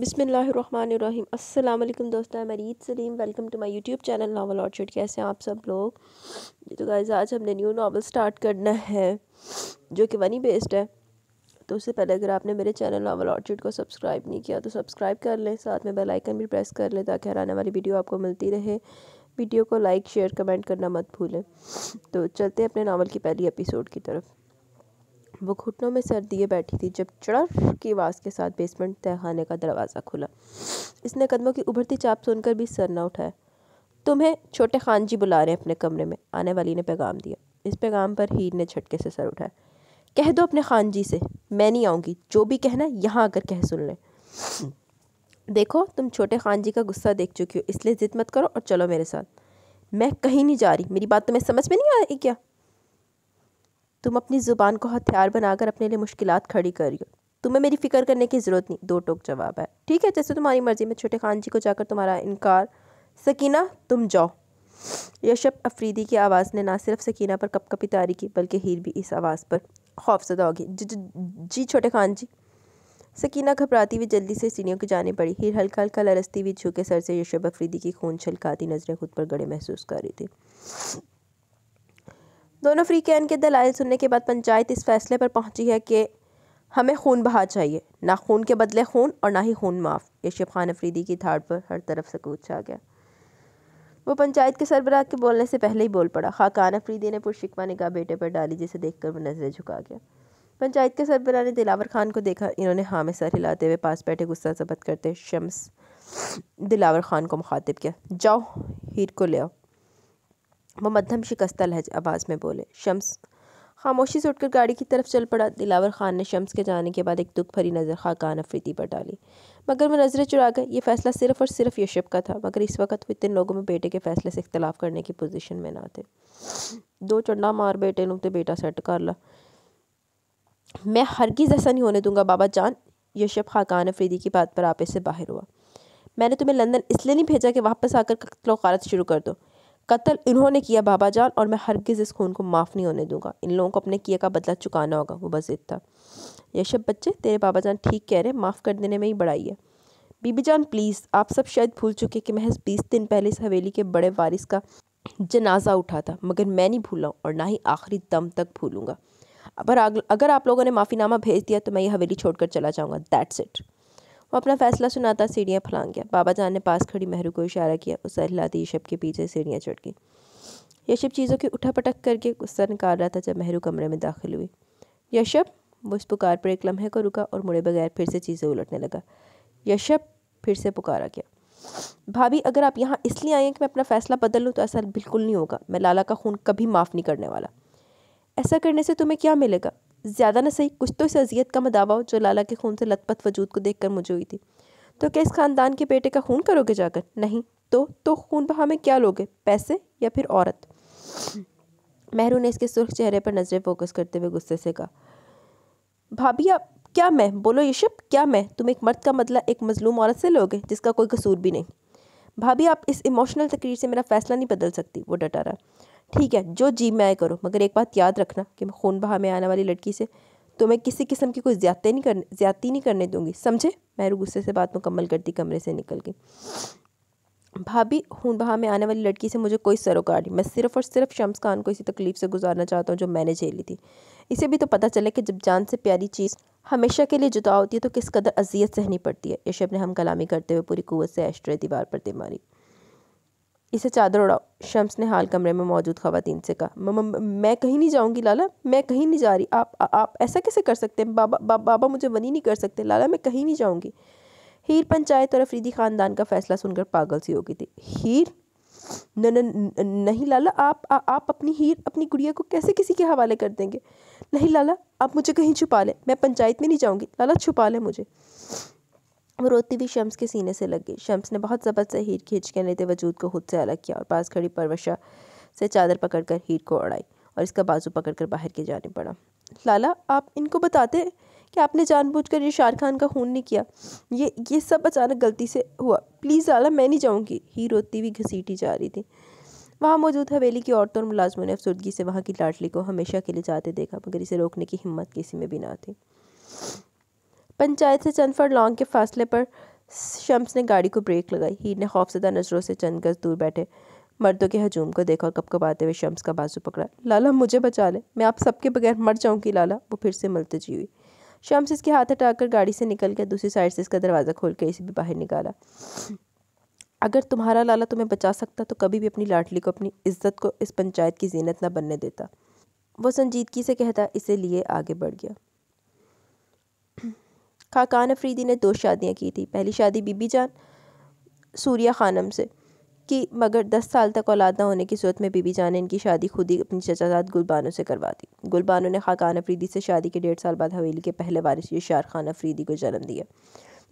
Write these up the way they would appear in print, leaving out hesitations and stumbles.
बिस्मिल्लाहिर्रहमानिर्रहीम। अस्सलाम वालेकुम दोस्तों, मैं Reet Salim. Welcome to my YouTube channel Naval Orchid. कैसे हैं आप सब लोग? तो गाइस, आज हमने न्यू नावल स्टार्ट करना है जो कि वनी बेस्ड है। तो उससे पहले अगर आपने मेरे चैनल नावल ऑर्चिड को सब्सक्राइब नहीं किया तो सब्सक्राइब कर लें, साथ में बेल आइकन भी प्रेस कर लें ताकि हर आने वाली वीडियो आपको मिलती रहे। वीडियो को लाइक शेयर कमेंट करना मत भूलें। तो चलते हैं अपने नावल की पहली एपिसोड की तरफ। वो घुटनों में सर दिए बैठी थी जब चड़र की आवाज़ के साथ बेसमेंट तहखाने का दरवाज़ा खुला। इसने कदमों की उभरती चाप सुनकर भी सर न उठाया। तुम्हें छोटे खान जी बुला रहे हैं अपने कमरे में, आने वाली ने पैगाम दिया। इस पैगाम पर हीर ने झटके से सर उठाया। कह दो अपने खान जी से मैं नहीं आऊँगी, जो भी कहना यहाँ आकर कह सुन लें। देखो, तुम छोटे खान जी का गुस्सा देख चुकी हो, इसलिए जिद मत करो और चलो मेरे साथ। मैं कहीं नहीं जा रही, मेरी बात तुम्हें समझ में नहीं आ रही क्या? तुम अपनी ज़ुबान को हथियार बनाकर अपने लिए मुश्किलात खड़ी कर रही हो। तुम्हें मेरी फ़िक्र करने की ज़रूरत नहीं, दो टोक जवाब है। ठीक है, जैसे तुम्हारी मर्ज़ी। में छोटे खान जी को जाकर तुम्हारा इनकार। सकीना, तुम जाओ। यशब अफरीदी की आवाज़ ने ना सिर्फ सकीना पर कपकपी तारी की, बल्कि हीर भी इस आवाज़ पर खौफजदा होगी। जी छोटे खान जी। सकीना घबराती हुई जल्दी से सीढ़ियों की जाने पड़ी। हीर हल्का हल्का लरसती हुई झुके सर से यशब अफरीदी की खून छलकाती नज़रें खुद पर गड़े महसूस कर रही थी। दोनों फ्रीकैन के दलाइल सुनने के बाद पंचायत इस फैसले पर पहुंची है कि हमें खून बहा चाहिए, ना खून के बदले खून और ना ही खून माफ़। यशब खान अफरीदी की धाड़ पर हर तरफ सकूत छा गया। वो पंचायत के सरबराह के बोलने से पहले ही बोल पड़ा। खाकान अफरीदी ने पुरशिकवा निगाह बेटे पर डाली, जिसे देखकर वो नजरें झुका गया। पंचायत के सरबराह ने दिलावर खान को देखा। इन्होंने हाँ में सर हिलाते हुए पास बैठे गुस्सा जब्त करते शम्स दिलावर खान को मुखातिब किया। जाओ, हीर को ले आओ। वो मध्यम शिकस्ता लहज आवाज़ में बोले। शम्स खामोशी से उठकर गाड़ी की तरफ चल पड़ा। दिलावर खान ने शम्स के जाने के बाद एक दुख भरी नज़र खाकान अफरीदी पर डाली, मगर वो नज़रें चुरा गए। ये फैसला सिर्फ और सिर्फ यशब का था, मगर इस वक्त वो इतने लोगों में बेटे के फैसले से इख्तलाफ करने की पोजीशन में ना थे। दो चंडा मार बेटे नू ते बेटा सेट कर ला। मैं हरगिज़ ऐसा नहीं होने दूंगा बाबा जान। यशब खाकान अफरीदी की बात पर आपे से बाहर हुआ। मैंने तुम्हें लंदन इसलिए नहीं भेजा कि वापस आकर कत्ल गारत शुरू कर दो। कत्ल इन्होंने किया बाबा जान, और मैं हरगिज़ इस खून को माफ़ नहीं होने दूंगा। इन लोगों को अपने किए का बदला चुकाना होगा। वो बस था। यशब बच्चे, तेरे बाबा जान ठीक कह रहे, माफ़ कर देने में ही बड़ाई है। बीबी जान प्लीज़, आप सब शायद भूल चुके कि महज 20 दिन पहले इस हवेली के बड़े वारिस का जनाजा उठा था, मगर मैं नहीं भूला और ना ही आखिरी दम तक भूलूंगा। अगर आप लोगों ने माफ़ीनामा भेज दिया तो मैं ये हवेली छोड़कर चला जाऊँगा। That's it. वो अपना फैसला सुनाता सीढ़ियाँ फलांग गया। बाबा जान ने पास खड़ी महरू को इशारा किया। उस हिलाती यशब के पीछे सीढ़ियाँ चढ़ गई। यशब चीज़ों की उठापटक करके गुस्सा निकाल रहा था जब महरू कमरे में दाखिल हुई। यशब, वो इस पुकार पर एक लम्हे को रुका और मुड़े बगैर फिर से चीज़ें उलटने लगा। यशब, फिर से पुकारा गया। भाभी, अगर आप यहाँ इसलिए आए हैं कि मैं अपना फ़ैसला बदल लूँ तो ऐसा बिल्कुल नहीं होगा। मैं लाला का खून कभी माफ़ नहीं करने वाला। ऐसा करने से तुम्हें क्या मिलेगा? ज़्यादा न सही कुछ तो इस अजियत का मदावा हो जो लाला के खून से लथपथ वजूद को देखकर मुझे हुई थी। तो क्या इस खानदान के बेटे का खून करोगे जाकर? नहीं तो खून बहा में क्या लोगे? पैसे या फिर औरत? महरू ने इसके सुर्ख चेहरे पर नजरें फोकस करते हुए गुस्से से कहा। भाभी आप क्या मैं बोलो यशब, क्या मैं तुम एक मर्द का बदला एक मजलूम औरत से लोगे जिसका कोई कसूर भी नहीं? भाभी, आप इस इमोशनल तकरीर से मेरा फैसला नहीं बदल सकती। वो डटा रहा। ठीक है, जो जी मैं करो, मगर एक बात याद रखना कि मैं खून बहा में आने वाली लड़की से तुम्हें किसी किस्म की कोई ज्यादती नहीं करने दूंगी, समझे? महरू गुस्से से बात मुकम्मल करती कमरे से निकल गई। भाभी, खून बहा में आने वाली लड़की से मुझे कोई सरोकार नहीं। मैं सिर्फ और सिर्फ शम्स खान को इसी तकलीफ से गुजारना चाहता हूँ जो मैंने झेली थी। इसे भी तो पता चले कि जब जान से प्यारी चीज़ हमेशा के लिए जुदा होती है तो किस कदर अजियत सहनी पड़ती है। यशब ने हम कलामी करते हुए पूरी कुव्वत से एस्ट्रे दीवार पर दे मारी। इसे चादर उड़ाओ, शम्स ने हाल कमरे में मौजूद खवातीन से कहा। मैं कहीं नहीं जाऊंगी लाला, मैं कहीं नहीं जा रही। आप ऐसा कैसे कर सकते हैं? बाबा मुझे वनी नहीं कर सकते। लाला, मैं कहीं नहीं जाऊंगी। हीर पंचायत और अफरीदी खानदान का फैसला सुनकर पागल सी हो गई थी। हीर? नहीं लाला, आप अपनी हीर, अपनी गुड़िया को कैसे किसी के हवाले कर देंगे? नहीं लाला, आप मुझे कहीं छुपा लें, मैं पंचायत में नहीं जाऊंगी। लाला, छुपा लें मुझे। वो रोती हुई शम्स के सीने से लग गई। शम्स ने बहुत ज़बरदस्त से हीर की हिचके लेते वजूद को खुद से अलग किया और पास खड़ी परवशा से चादर पकड़कर हीर को उड़ाई और इसका बाजू पकड़कर बाहर की जाने पड़ा। लाला, आप इनको बताते कि आपने जानबूझकर ये शार खान का खून नहीं किया। ये सब अचानक गलती से हुआ। प्लीज़ लाला, मैं नहीं जाऊँगी। हीर रोती हुई घसीटी जा रही थी। वहाँ मौजूद हवेली की औरतों और मुलाजमों ने अफसरदगी से वहाँ की लाडली को हमेशा के लिए जाते देखा, मगर इसे रोकने की हिम्मत किसी में भी ना थी। पंचायत से चंद फुट लॉन्ग के फासले पर शम्स ने गाड़ी को ब्रेक लगाई। हीर ने खौफजदा नज़रों से चंद गज दूर बैठे मर्दों के हजूम को देखा और कपकपाते हुए शम्स का बाजू पकड़ा। लाला मुझे बचा ले, मैं आप सबके बगैर मर जाऊंगी लाला। वो फिर से मुल्तजी हुई। शम्स इसके हाथ हटाकर गाड़ी से निकल गया। दूसरी साइड से इसका दरवाज़ा खोल के इसे भी बाहर निकाला। अगर तुम्हारा लाला तुम्हें बचा सकता तो कभी भी अपनी लाडली को, अपनी इज्जत को इस पंचायत की जीनत न बनने देता। वो संजीदगी से कहता इसे लिए आगे बढ़ गया। खाकान अफरीदी ने 2 शादियाँ की थी। पहली शादी बीबी जान सूर्या खानम से की, मगर 10 साल तक औलाद न होने की सूरत में बीबी जान ने इनकी शादी खुद ही अपनी चचाजाद गुलबानो से करवा दी। गुलबानो ने खाकान अफरीदी से शादी के 1.5 साल बाद हवेली के पहले वारिस यशार खान अफरीदी को जन्म दिया,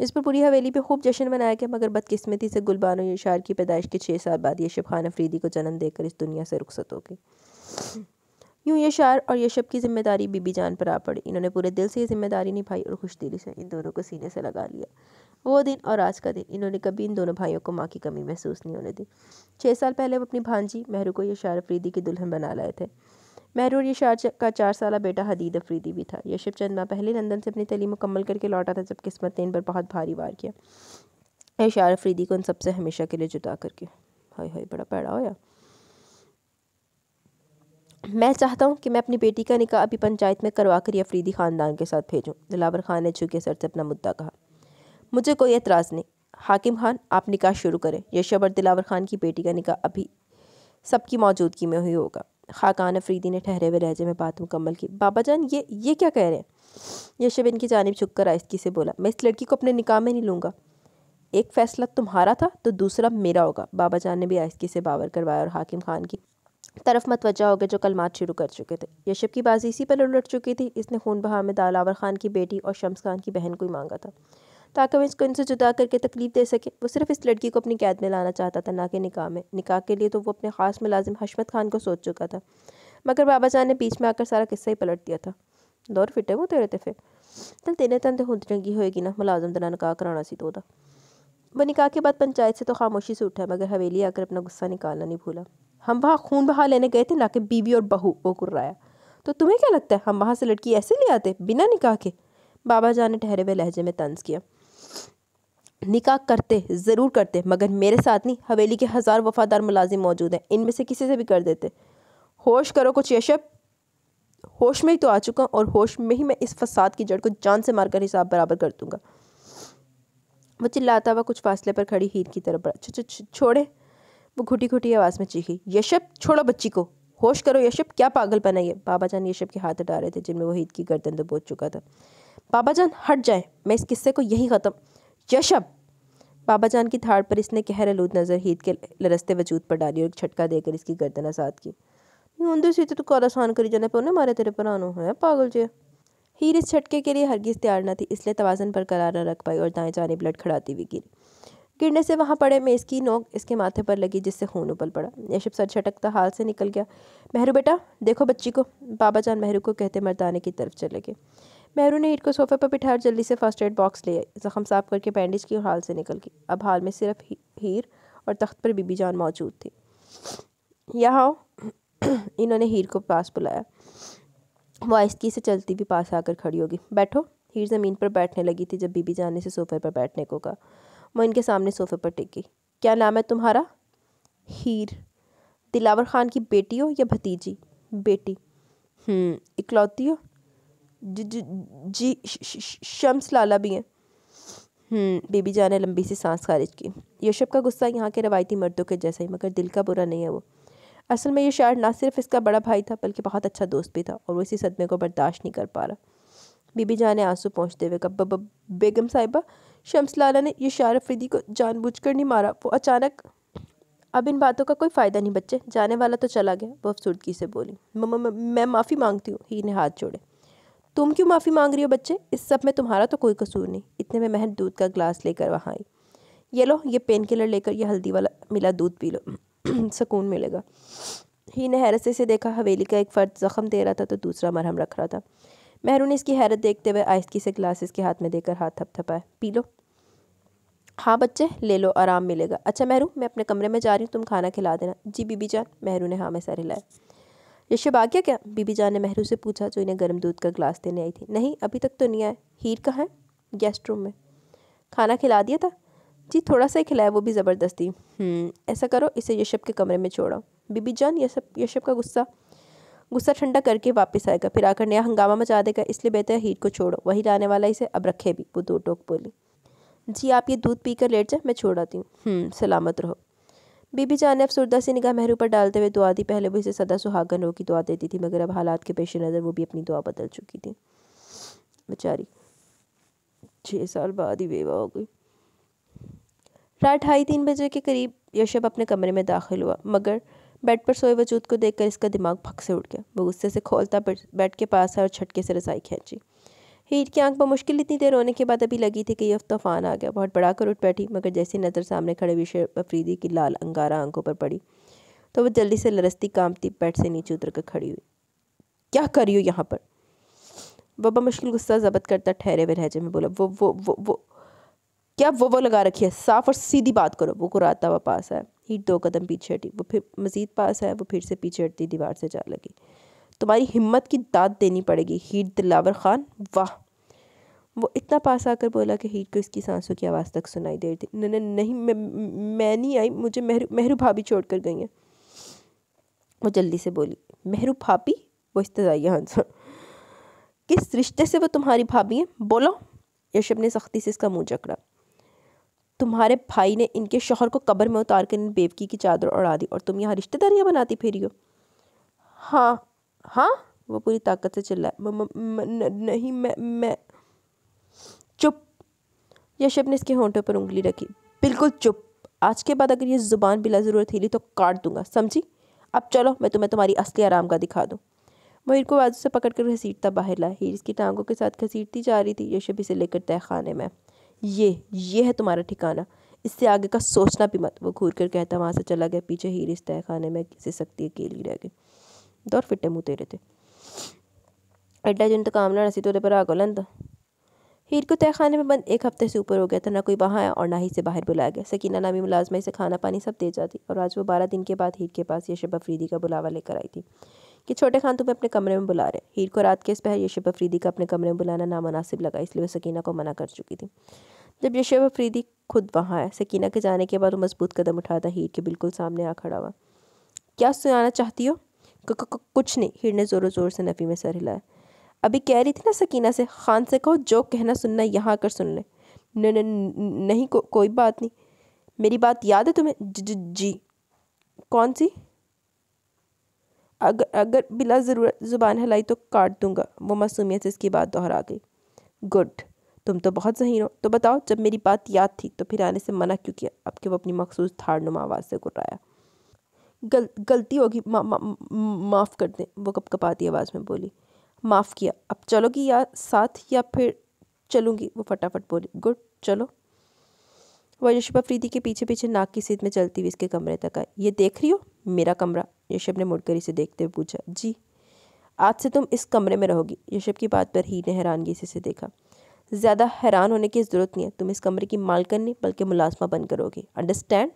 जिस पर पूरी हवेली पे खूब जश्न मनाया गया। मगर बदकिस्मती से गुलबानो यशार की पैदाइश के 6 साल बाद यशब खान अफरीदी को जन्म देकर इस दुनिया से रुखसत हो गई। यूँ यशार और यशब की जिम्मेदारी बीबी जान पर आ पड़ी। इन्होंने पूरे दिल से ये जिम्मेदारी निभाई और खुशदिली से इन दोनों को सीने से लगा लिया। वो दिन और आज का दिन इन्होंने कभी इन दोनों भाइयों को माँ की कमी महसूस नहीं होने दी। 6 साल पहले वो अपनी भांजी महरू को यशार अफरीदी की दुल्हन बना लाए थे। महरू और यशार का 4 साला बेटा हदीद अफरीदी भी था। यशब चंद माह पहले लंदन से अपनी तालीम मुकम्मल करके लौटा था, जब किस्मत ने इन पर बहुत भारी वार किया, यशार अफरीदी को इन सबसे हमेशा के लिए जुदा करके। हाय हाय, बड़ा पैड़ा होया। मैं चाहता हूँ कि मैं अपनी बेटी का निकाह अभी पंचायत में करवा कर अफरीदी ख़ानदान के साथ भेजूँ। दिलावर खान ने झुके सर से अपना मुद्दा कहा। मुझे कोई एतराज़ नहीं। हाकिम खान, आप निकाह शुरू करें। यशब और दिलावर खान की बेटी का निकाह अभी सबकी मौजूदगी में ही होगा। खाकान अफरीदी ने ठहरे हुए लहजे में बात मुकम्मल की। बाबा जान, ये क्या कह रहे हैं? यशब इनकी जानिब झुककर आहिस्ती से बोला, मैं इस लड़की को अपने निकाह में नहीं लूँगा। एक फ़ैसला तुम्हारा था तो दूसरा मेरा होगा। बाबा जान ने भी आहिस्ती से बावर करवाया और हाकिम खान की तरफ मतवज्जा हो गए, जो कलमात शुरू कर चुके थे। यशब की बाजी इसी पर उलट चुकी थी। इसने खून बहा में दिलावर खान की बेटी और शम्स खान की बहन को ही मांगा था, ताकि वह इसको इनसे जुदा करके तकलीफ दे सके। वो सिर्फ इस लड़की को अपनी कैद में लाना चाहता था, ना कि निकाह में। निकाह के लिए तो वो अपने ख़ास मुलाजिम हशमत खान को सोच चुका था, मगर बाबा जान ने बीच में आकर सारा किस्सा ही पलट दिया था। दौर फिटे वो तेरे ते फिर चल तेने तन तो खुद रंगी होएगी ना, मुलाजिम तना निकाह कराना सी तो। वो निकाह के बाद पंचायत से तो खामोशी से उठा, मगर हवेली आकर अपना गुस्सा निकालना नहीं भूला। हम वहाँ खून बहा लेने गए थे, ना कि बीवी और बहू। वो कुर्राया। तो तुम्हें क्या लगता है हम वहाँ से लड़की ऐसे ले आते बिना निकाह के? बाबा जान ने ठहरे हुए लहजे में तंज किया। निकाह करते, ज़रूर करते, मगर मेरे साथ नहीं। हवेली के 1000 वफादार मुलाजिम मौजूद हैं, इनमें से किसी से भी कर देते। होश करो कुछ यशब। होश में ही तो आ चुका हूँ, और होश में ही मैं इस फसाद की जड़ को जान से मारकर हिसाब बराबर कर दूंगा। वो चिल्लाता हुआ कुछ फासले पर खड़ी हीर की तरफ बढ़ा। छोड़े, वो घुटी घुटी आवाज़ में चीखी। यशब, छोड़ो बच्ची को। होश करो यशब, क्या पागलपन है ये? बाबा जान यशब के हाथ हटा रहे थे, जिनमें वो हीर की गर्दन दबोच चुका था। बाबा जान हट जाए, मैं इस किस्से को यहीं ख़त्म। यशब! बाबा जान की थाड़ पर इसने कहर आलूद नज़र हीर के लरसते वजूद पर डाली और एक झटका देकर इसकी गर्दन आज़ाद की। उंदे सीते तो कौन आसान करी जाने पर उन्हें मारे तेरे परानो है पागल जे। हीर इस झटके के लिए हरगिज़ तैयार न थी, इसलिए तवाज़न बरकरार न रख पाई और दाएं जानिब लड़खड़ाती हुई गिरी। गिरने से वहाँ पड़े में इसकी नोक इसके माथे पर लगी, जिससे खून उबल पड़ा। यशब सर झटकता हाल से निकल गया। महरू बेटा, देखो बच्ची को। बाबा जान महरू को कहते मर्दाने की तरफ चले गए। महरू ने हीर को सोफे पर बिठाकर जल्दी से फर्स्ट एड बॉक्स ले आई, जख्म साफ करके बैंडेज की और हाल से निकल गई। अब हाल में सिर्फ हीर और तख्त पर बीबी जान मौजूद थी। यहाँ इन्होंने हीर को पास बुलाया। वो आहिस्ती से चलती भी पास आकर खड़ी होगी। बैठो। हीर ज़मीन पर बैठने लगी थी जब बीबी जान ने इसे सोफे पर बैठने को कहा। वो इनके सामने सोफे पर टिक गई। क्या नाम है तुम्हारा? हीर। दिलावर खान की बेटी हो या भतीजी? बेटी। इकलौती हो? जी शम्स लाला भी हैं। बीबी जान ने लंबी सी सांस खारिज की। यशब का गुस्सा यहाँ के रवायती मर्दों के जैसा ही, मगर दिल का बुरा नहीं है वो। असल में ये शायर ना सिर्फ इसका बड़ा भाई था, बल्कि बहुत अच्छा दोस्त भी था, और वो इसी सदमे को बर्दाश्त नहीं कर पा रहा। बीबी जान ने आंसू पोंछते हुए कहा, बेगम साहिबा, शम्स लाला ने ये शायर अफरीदी को जानबूझकर नहीं मारा, वो अचानक। अब इन बातों का कोई फ़ायदा नहीं बच्चे, जाने वाला तो चला गया। वो अफसुर्दगी से बोली। मैं माफ़ी मांगती हूँ। हीर ने हाथ जोड़े। तुम क्यों माफ़ी मांग रही हो बच्चे? इस सब में तुम्हारा तो कोई कसूर नहीं। इतने में महज दूध का गिलास लेकर वहाँ आई। ये लो, ये पेन किलर लेकर ये हल्दी वाला मिला दूध पी लो, सुकून मिलेगा। ही ने हैरत से देखा। हवेली का एक फ़र्द ज़ख्म दे रहा था तो दूसरा मरहम रख रहा था। महरू ने इसकी हैरत देखते हुए आहिस्ती से गिलास इसके हाथ में देकर हाथ थपथपाया। P low. हाँ बच्चे, ले लो, आराम मिलेगा। अच्छा महरू, मैं अपने कमरे में जा रही हूँ, तुम खाना खिला देना। जी बीबी जान। महरू ने हाँ में सर हिलाया। यशब आ गया क्या? बीबी जान ने महरू से पूछा, जो इन्हें गर्म दूध का गिलास देने आई थी। नहीं, अभी तक तो नहीं आया। हीर कहाँ है? गेस्ट रूम में। खाना खिला दिया था? जी थोड़ा सा ही खिलाया, वो भी ज़बरदस्ती। ऐसा करो, इसे यशब के कमरे में छोड़ो। बीबी जान, यशब का गुस्सा गुस्सा ठंडा करके वापस आएगा, फिर आकर नया हंगामा मचा देगा, इसलिए बेहतर है हीर को छोड़ो, वही लाने वाला इसे अब रखे भी। वो दो टोक बोली। जी आप ये दूध पीकर लेट जाए, मैं छोड़ आती हूँ। सलामत रहो। बीबी जान ने अफसरदा से निगाह मेहरू पर डालते हुए दुआ दी। पहले वो इसे सदा सुहागन रो की दुआ देती थी, मगर अब हालात के पेश नज़र वो भी अपनी दुआ बदल चुकी थी। बेचारी 6 साल बाद ही बेवा हो गई। रात 2:30-3 बजे के करीब यशब अपने कमरे में दाखिल हुआ, मगर बेड पर सोए वजूद को देखकर इसका दिमाग फक से उठ गया। वो गुस्से से खोलता बेड के पास आया और झटके से रजाई खींची। हीर की आंख पर मुश्किल इतनी देर रोने के बाद अभी लगी थी कि यह तूफान आ गया। बहुत बड़ा कर उठ बैठी, मगर जैसी नज़र सामने खड़े यशब अफरीदी की लाल अंगारा आंखों पर पड़ी तो वह जल्दी से लरसती कांपती बेड से नीचे उतर कर खड़ी हुई। क्या कर रही हो यहाँ पर? बाबा मुश्किल गुस्सा जब्त करता ठहरे हुए लहजे में बोला। वो क्या वो लगा रखी है? साफ और सीधी बात करो। वो कुराता हुआ पास आया। हीर 2 कदम पीछे हटी। वो फिर मजीद पास आया। वो फिर से पीछे हटती दीवार से जा लगी। तुम्हारी हिम्मत की दाद देनी पड़ेगी हीर दिलावर खान, वाह। वो इतना पास आकर बोला कि हीर को इसकी सांसों की आवाज़ तक सुनाई दे रही थी। नहीं, मैं नहीं आई, मुझे मेहरू भाभी छोड़ कर गई हैं। वो जल्दी से बोली। मेहरू भाभी? वो इस्तज़ाइया हंसा। किस रिश्ते से वो तुम्हारी भाभी हैं? बोलो। यशब ने सख्ती से इसका मुंह जकड़ा। तुम्हारे भाई ने इनके शौहर को कब्र में उतार कर इन बेवकी की चादर उड़ा दी और तुम यहाँ रिश्तेदारियाँ बनाती फिरी हो? हाँ हाँ, वो पूरी ताकत से चिल्लाया। नहीं, मैं चुप। यशब ने इसके होंठों पर उंगली रखी। बिल्कुल चुप। आज के बाद अगर ये ज़ुबान बिला ज़रूरत हिली तो काट दूंगा, समझी? अब चलो, मैं तुम्हारी असली आराम का दिखा दूँ। वो हीर को बाजू से पकड़कर घसीटता बाहर लाया। हीर इसकी टांगों के साथ घसीटती जा रही थी। यशब इसे लेकर तहखाने में। ये है तुम्हारा ठिकाना, इससे आगे का सोचना भी मत। वो घूर कर कहता वहाँ से चला गया। पीछे हीर इस तहखाने में किसी सख्ती अकेली रह गई। दौर फिटे मुँह तेरे थे एड्डा जिन तो काम ना रसी तो पर आगोलन था। हीर को तहखाने में बंद 1 हफ्ते से ऊपर हो गया था। ना कोई वहाँ आया और ना ही इसे बाहर बुलाया गया। सकीना नामी मुलाजमा इसे खाना पानी सब दे जाती और आज वो 12 दिन के बाद हीर के पास यशब अफरीदी का बुलावा लेकर आई थी कि छोटे खान तुम्हें अपने कमरे में बुला रहे। हीर को रात के इस पहर यशब अफरीदी का अपने कमरे में बुलाना नामुनासिब लगा, इसलिए वह सकीना को मना कर चुकी थी। जब यशब अफरीदी खुद वहाँ आया, सकीना के जाने के बाद वो मजबूत कदम उठाता हीर के बिल्कुल सामने आ खड़ा हुआ। क्या सुनाना चाहती हो? कुछ नहीं। हीर ने ज़ोरों ज़ोर से नफ़ी में सर हिलाया। अभी कह रही थी ना सकीना से, खान से कहो जो कहना सुनना यहाँ आकर सुन ले। नहीं, कोई बात नहीं। मेरी बात याद है तुम्हें? जी। कौन सी? अगर बिला ज़रूरत ज़ुबान हिलाई तो काट दूंगा। वो मासूमियत से इसकी बात दोहरा गई। गुड, तुम तो बहुत ज़हीन हो। तो बताओ, जब मेरी बात याद थी तो फिर आने से मना क्यों किया? अब कि वो अपनी मखसूस थाड़नुमा आवाज़ से गुर्राया। गलती होगी, माफ़ कर दें। वो कपकपाती आवाज़ में बोली। माफ़ किया। अब चलोगी या साथ, या फिर? चलूँगी, वो फटाफट बोली। गुड, चलो। वह यशब अफरीदी के पीछे पीछे नाक की सीध में चलती हुई इसके कमरे तक आई। ये देख रही हो मेरा कमरा? यशब ने मुड़कर इसे देखते हुए पूछा। जी। आज से तुम इस कमरे में रहोगी। यशब की बात पर हीर ने हैरानगी से इसे देखा। ज़्यादा हैरान होने की ज़रूरत नहीं है। तुम इस कमरे की मालकिन नहीं बल्कि मुलाजमा बन करोगी, अंडरस्टैंड?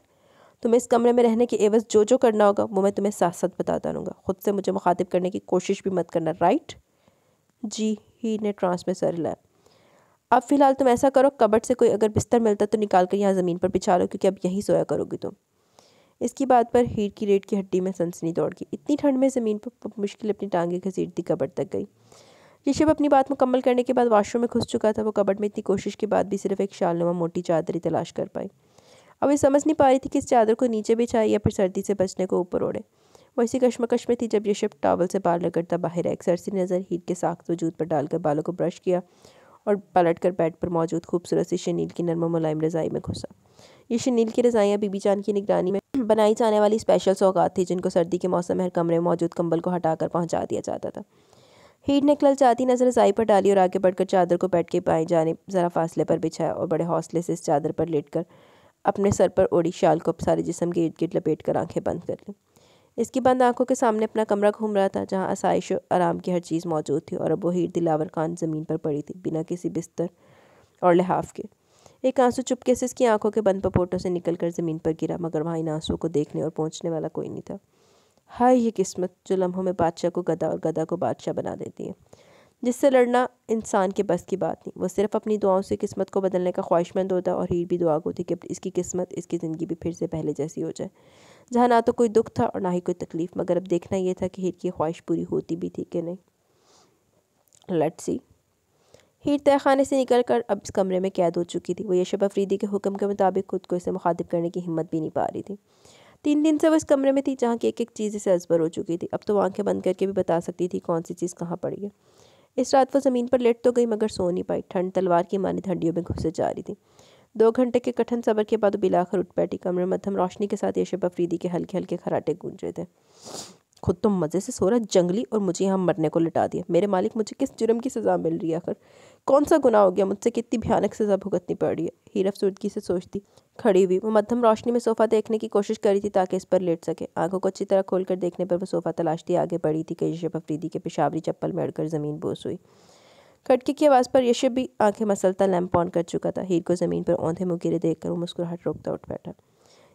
तुम्हें इस कमरे में रहने के एवज़ जो करना होगा वो मैं तुम्हें साथ साथ बताता रहूँगा। खुद से मुझे मुखातिब करने की कोशिश भी मत करना, राइट? जी। हीर ने ट्रांस में सर हिलाया। अब फ़िलहाल तुम ऐसा करो, कबर्ड से कोई अगर बिस्तर मिलता तो निकाल कर यहाँ ज़मीन पर बिछा लो, क्योंकि अब यहीं सोया करोगी तुम। इसकी बात पर हीर की रीढ़ की हड्डी में सनसनी दौड़ गई। इतनी ठंड में ज़मीन पर मुश्किल अपनी टांगें घसीटती कबर्ड तक गई। यशब अपनी बात मुकम्मल करने के बाद वॉशरूम में घुस चुका था। वो कबर्ड में इतनी कोशिश के बाद भी सिर्फ एक शालनुमा मोटी चादर ही तलाश कर पाई। अब ये समझ नहीं पा रही थी कि इस चादर को नीचे बिछाए या फिर सर्दी से बचने को ऊपर ओढ़े। वो इसी कश्मकश में थी जब यशब टॉवल से बाल रगड़ता बाहर एक सरसरी नज़र हीर के साख्त वजूद पर डालकर बालों को ब्रश किया और पलट कर बेड पर मौजूद खूबसूरत सी शनील की नरम मुलायम रज़ाई में घुसा। ये शनील की रज़ाइयाँ बीबी जान की निगरानी में बनाई जाने वाली स्पेशल सौगात थी, जिनको सर्दी के मौसम में हर कमरे में मौजूद कंबल को हटाकर पहुँचा दिया जाता था। हीर ने ललचाती नज़र रज़ाई पर डाली और आगे बढ़कर चादर को बेड के बाएं जानिब ज़रा फासले पर बिछाया और बड़े हौसले से इस चादर पर लेटकर अपने सर पर ओढ़ी शाल को सारे जिस्म के इर्द गिर्द लपेट कर आँखें बंद कर लीं। इसकी बंद आंखों के सामने अपना कमरा घूम रहा था, जहाँ आसाइश और आराम की हर चीज़ मौजूद थी, और अब वो हीर दिलावर खान ज़मीन पर पड़ी थी, बिना किसी बिस्तर और लिहाफ के। एक आंसू चुपके से इसकी आंखों के बंद पपोटों से निकलकर ज़मीन पर गिरा, मगर वहाँ इन आंसुओं को देखने और पहुँचने वाला कोई नहीं था। हाय ये किस्मत, जो लम्हों में बादशाह को गधा और गधा को बादशाह बना देती है। जिससे लड़ना इंसान के बस की बात नहीं। वो सिर्फ अपनी दुआओं से किस्मत को बदलने का ख्वाहिशमंद होता है और हीर भी दुआ को थी कि इसकी किस्मत, इसकी ज़िंदगी भी फिर से पहले जैसी हो जाए, जहाँ ना तो कोई दुख था और ना ही कोई तकलीफ़। मगर अब देखना ये था कि हीर की ख्वाहिश पूरी होती भी थी कि नहीं। Let's see. हीर तहखाने से निकल कर अब इस कमरे में कैद हो चुकी थी। वो यशब अफरीदी के हुक्म के मुताबिक खुद को इसे मुखातिब करने की हिम्मत भी नहीं पा रही थी। 3 दिन से वो इस कमरे में थी जहाँ की एक एक चीज़ इसे अजबर हो चुकी थी। अब तो वो आंखें बंद करके भी बता सकती थी कौन सी चीज़ कहाँ पड़ी है। इस रात वो ज़मीन पर लेट तो गई मगर सो नहीं पाई। ठंड तलवार की मानिंद हड्डियों में घुसे जा रही थी। 2 घंटे के कठिन सब्र के बाद वो बिलाखिर उठ बैठी। कमरे में मध्यम रोशनी के साथ यशब अफरीदी के हल्के हल्के खराटे गूंज रहे थे। खुद तो मज़े से सो रहा जंगली, और मुझे यहाँ मरने को लिटा दिया। मेरे मालिक, मुझे किस जुर्म की सज़ा मिल रही है? आखिर कौन सा गुनाह हो गया? मुझसे कितनी भयानक सज़ा भुगतनी पड़ रही है? हीर अफसुर्दगी से सोचती खड़ी हुई। वो मध्यम रोशनी में सोफ़ा देखने की कोशिश करी थी ताकि इस पर लेट सके। आंखों को अच्छी तरह खोलकर देखने पर वो सोफ़ा तलाशती आगे बढ़ी थी कि यशब अफरीदी के पेशावरी चप्पल में अड़कर ज़मीन बोस हुई। खटके की आवाज़ पर यशब भी आंखें मसलता लैंप ऑन कर चुका था। हीर को ज़मीन पर औंधे मुँह गिरे देख कर वो मुस्कुराहट रोकता उठ बैठा।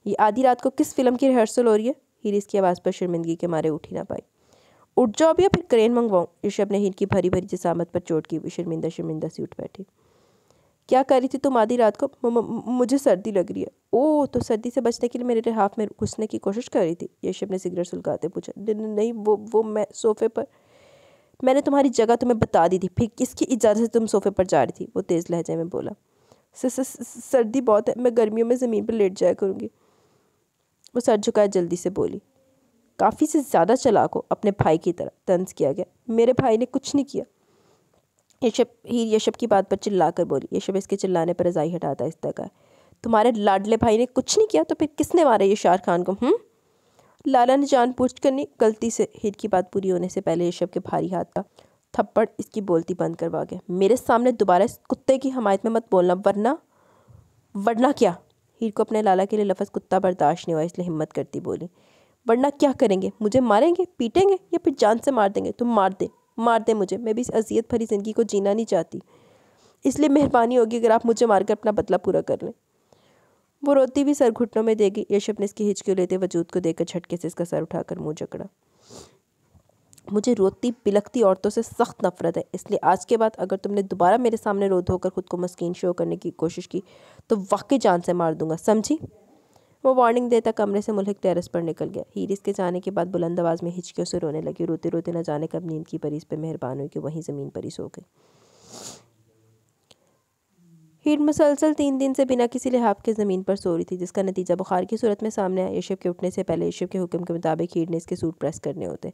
ये आधी रात को किस फिल्म की रिहर्सल हो रही है? हीर इसकी आवाज़ पर शर्मिंदगी के मारे उठ ही ना पाई। उठ जाओ भी, या फिर क्रेन मंगवाऊँ? यशब ने हीर की भरी भरी जिसामत पर चोट की हुई शर्मिंदा शर्मिंदा सी उठ बैठी। क्या कर रही थी तुम आधी रात को? मुझे सर्दी लग रही है। ओह, तो सर्दी से बचने के लिए मेरे लिहाफ में घुसने की कोशिश कर रही थी? यशब ने सिगरेट सुलगाते पूछा। नहीं, वो मैं सोफ़े पर, मैंने तुम्हारी जगह तुम्हें बता दी थी, फिर किसकी इजाज़त से तुम सोफ़े पर जा रही थी? वो तेज़ लहजे में बोला। सर्दी बहुत है, मैं गर्मियों में ज़मीन पर लेट जाया करूँगी। वो सर झुकाए जल्दी से बोली। काफ़ी से ज़्यादा चालाक हो, अपने भाई की तरह, तंज किया गया। मेरे भाई ने कुछ नहीं किया। हीर यशब की बात पर चिल्ला कर बोली। यशब इसके चिल्लाने पर रज़ाई हटाता इस तक है। तुम्हारे लाडले भाई ने कुछ नहीं किया तो फिर किसने मारा ये शार खान को? लाला ने जानबूझ कर नहीं, गलती से। हीर की बात पूरी होने से पहले यशब के भारी हाथ का थप्पड़ इसकी बोलती बंद करवा गया। मेरे सामने दोबारा इस कुत्ते की हमायत में मत बोलना, वरना क्या? हीर को अपने लाला के लिए लफ्ज़ कुत्ता बर्दाश्त नहीं हुआ, इसलिए हिम्मत करती बोली। वरना क्या करेंगे? मुझे मारेंगे, पीटेंगे, या फिर जान से मार देंगे? तुम मार दे मुझे। मैं भी इस अजियत भरी ज़िंदगी को जीना नहीं चाहती, इसलिए मेहरबानी होगी अगर आप मुझे मारकर अपना बदला पूरा कर लें। वो रोती भी सर घुटनों में देगी। यशब ने इसकी हिचकियों लेते वजूद को देखकर झटके से इसका सर उठाकर मुंह जकड़ा। मुझे रोती बिलखती औरतों से सख्त नफरत है, इसलिए आज के बाद अगर तुमने दोबारा मेरे सामने रो धोकर खुद को मस्कीन शो करने की कोशिश की तो वाकई जान से मार दूंगा, समझी? वो वार्निंग देता कमरे से मुल्क टेरेस पर निकल गया। हीर इसके जाने के बाद बुलंद आवाज़ में हिचकियों से रोने लगी। रोते रोते न जाने कब नींद की परी इस पर मेहरबान हुई कि वहीं ज़मीन पर ही सो गई। हीर मुसलसल 3 दिन से बिना किसी लिहाफ के ज़मीन पर सो रही थी, जिसका नतीजा बुखार की सूरत में सामने आया। यशब के उठने से पहले यशब के हुक्म के मुताबिक हीर ने इसके सूट प्रेस करने होते।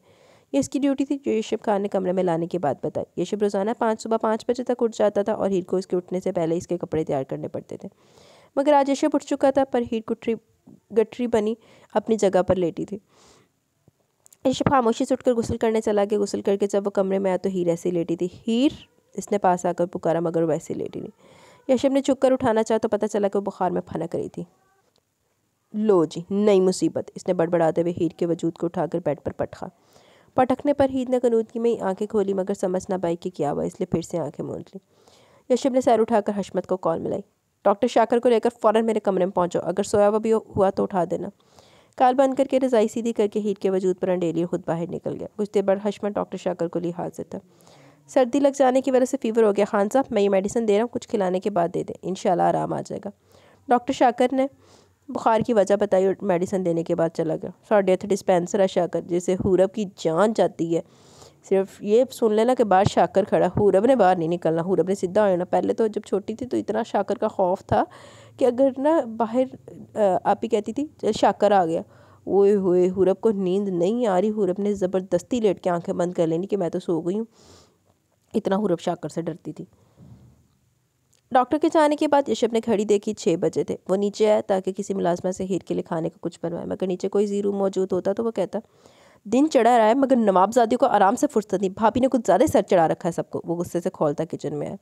ये इसकी ड्यूटी थी, जो यशब खान ने कमरे में लाने की बात बताई। यशब रोज़ाना सुबह 5 बजे तक उठ जाता था और हीर को इसके उठने से पहले इसके कपड़े तैयार करने पड़ते थे। मगर आज यशब उठ चुका था, पर हीर गठरी बनी अपनी जगह पर लेटी थी। यशब खामोशी से उठकर गुस्ल करने चला गया। गुस्ल करके जब वो कमरे में आया तो हीर ऐसी लेटी थी। हीर, इसने पास आकर पुकारा, मगर वैसे लेटी नहीं। यशब ने झुककर उठाना चाहा तो पता चला कि वो बुखार में फनक रही थी। लो जी, नई मुसीबत, इसने बड़बड़ाते हुए हीर के वजूद को उठाकर बेड पर पटकने पर हीर ने कनूदगी में ही आंखें खोली, मगर समझ ना पाई कि क्या हुआ, इसलिए फिर से आंखें मूंद ली। यशब ने सर उठाकर हशमत को कॉल मिलाई। डॉक्टर शाकर को लेकर फ़ौरन मेरे कमरे में पहुंचो, अगर सोया हुआ भी हुआ तो उठा देना। काल बंद करके रज़ाई सीधी करके हीर के वजूद पर अंडेलिए खुद बाहर निकल गया। कुछ देर बाद हशमत डॉक्टर शाकर को लिए हाजिर था। सर्दी लग जाने की वजह से फ़ीवर हो गया खान साहब, मैं ये मेडिसिन दे रहा हूँ, कुछ खिलाने के बाद दे दें, इंशाल्लाह आराम आ जाएगा। डॉक्टर शाकर ने बुखार की वजह बताई और मेडिसिन देने के बाद चला गया। साढ़े हथ डिस्पेंसर है शाकर, जिसे हुरब की जान जाती है। सिर्फ ये सुन लेना कि बाहर शाकर खड़ा, हुरब ने बाहर नहीं निकलना, हुरब ने सीधा आना। पहले तो जब छोटी थी तो इतना शाकर का खौफ था कि अगर ना बाहर आप ही कहती थी शाकर आ गया, ओए होए, हुरब को नींद नहीं आ रही, हुरब ने ज़बरदस्ती लेट के आंखें बंद कर लेनी कि मैं तो सो गई हूँ। इतना हुरब शाकर से डरती थी। डॉक्टर के जाने के बाद यशब ने घड़ी देखी, 6 बजे थे। वो नीचे आया ताकि किसी मुलाजमा से हीर के लिए खाने का कुछ बनवाए, मगर नीचे कोई ज़ीरू मौजूद होता तो वो कहता, दिन चढ़ा रहा है मगर नवाबजादियों को आराम से फुर्सत नहीं, भाभी ने कुछ ज़्यादा सर चढ़ा रखा है सबको। वो गुस्से से खोलता किचन में आया।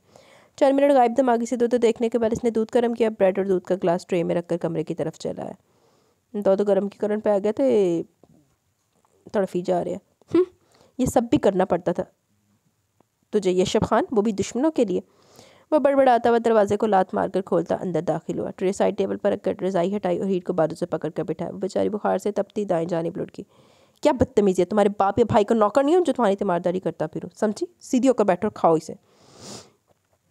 4 मिनट गायब दिमागी से दूध देखने के बाद इसने दूध गर्म किया, ब्रेड और दूध का ग्लास ट्रे में रखकर कमरे की तरफ चला आया। तो गर्म की करंट पे आ गया थे, तड़फी जा रहे हैं। ये सब भी करना पड़ता था तुझे यशब खान, वो भी दुश्मनों के लिए। वह बड़बड़ाता हुआ दरवाजे को लात मारकर खोलता अंदर दाखिल हुआ। ट्रे साइड टेबल पर रखकर रज़ाई हटाई और हीर को बाजू से पकड़ कर बिठाया। वो बेचारी बुखार से तपती दाएं जानिब लुढ़की। क्या बदतमीज़ी है, तुम्हारे बाप या भाई का नौकर नहीं हूँ जो तुम्हारी तीमारदारी करता फिरूँ, समझी? सीधी होकर बैठो और खाओ इसे।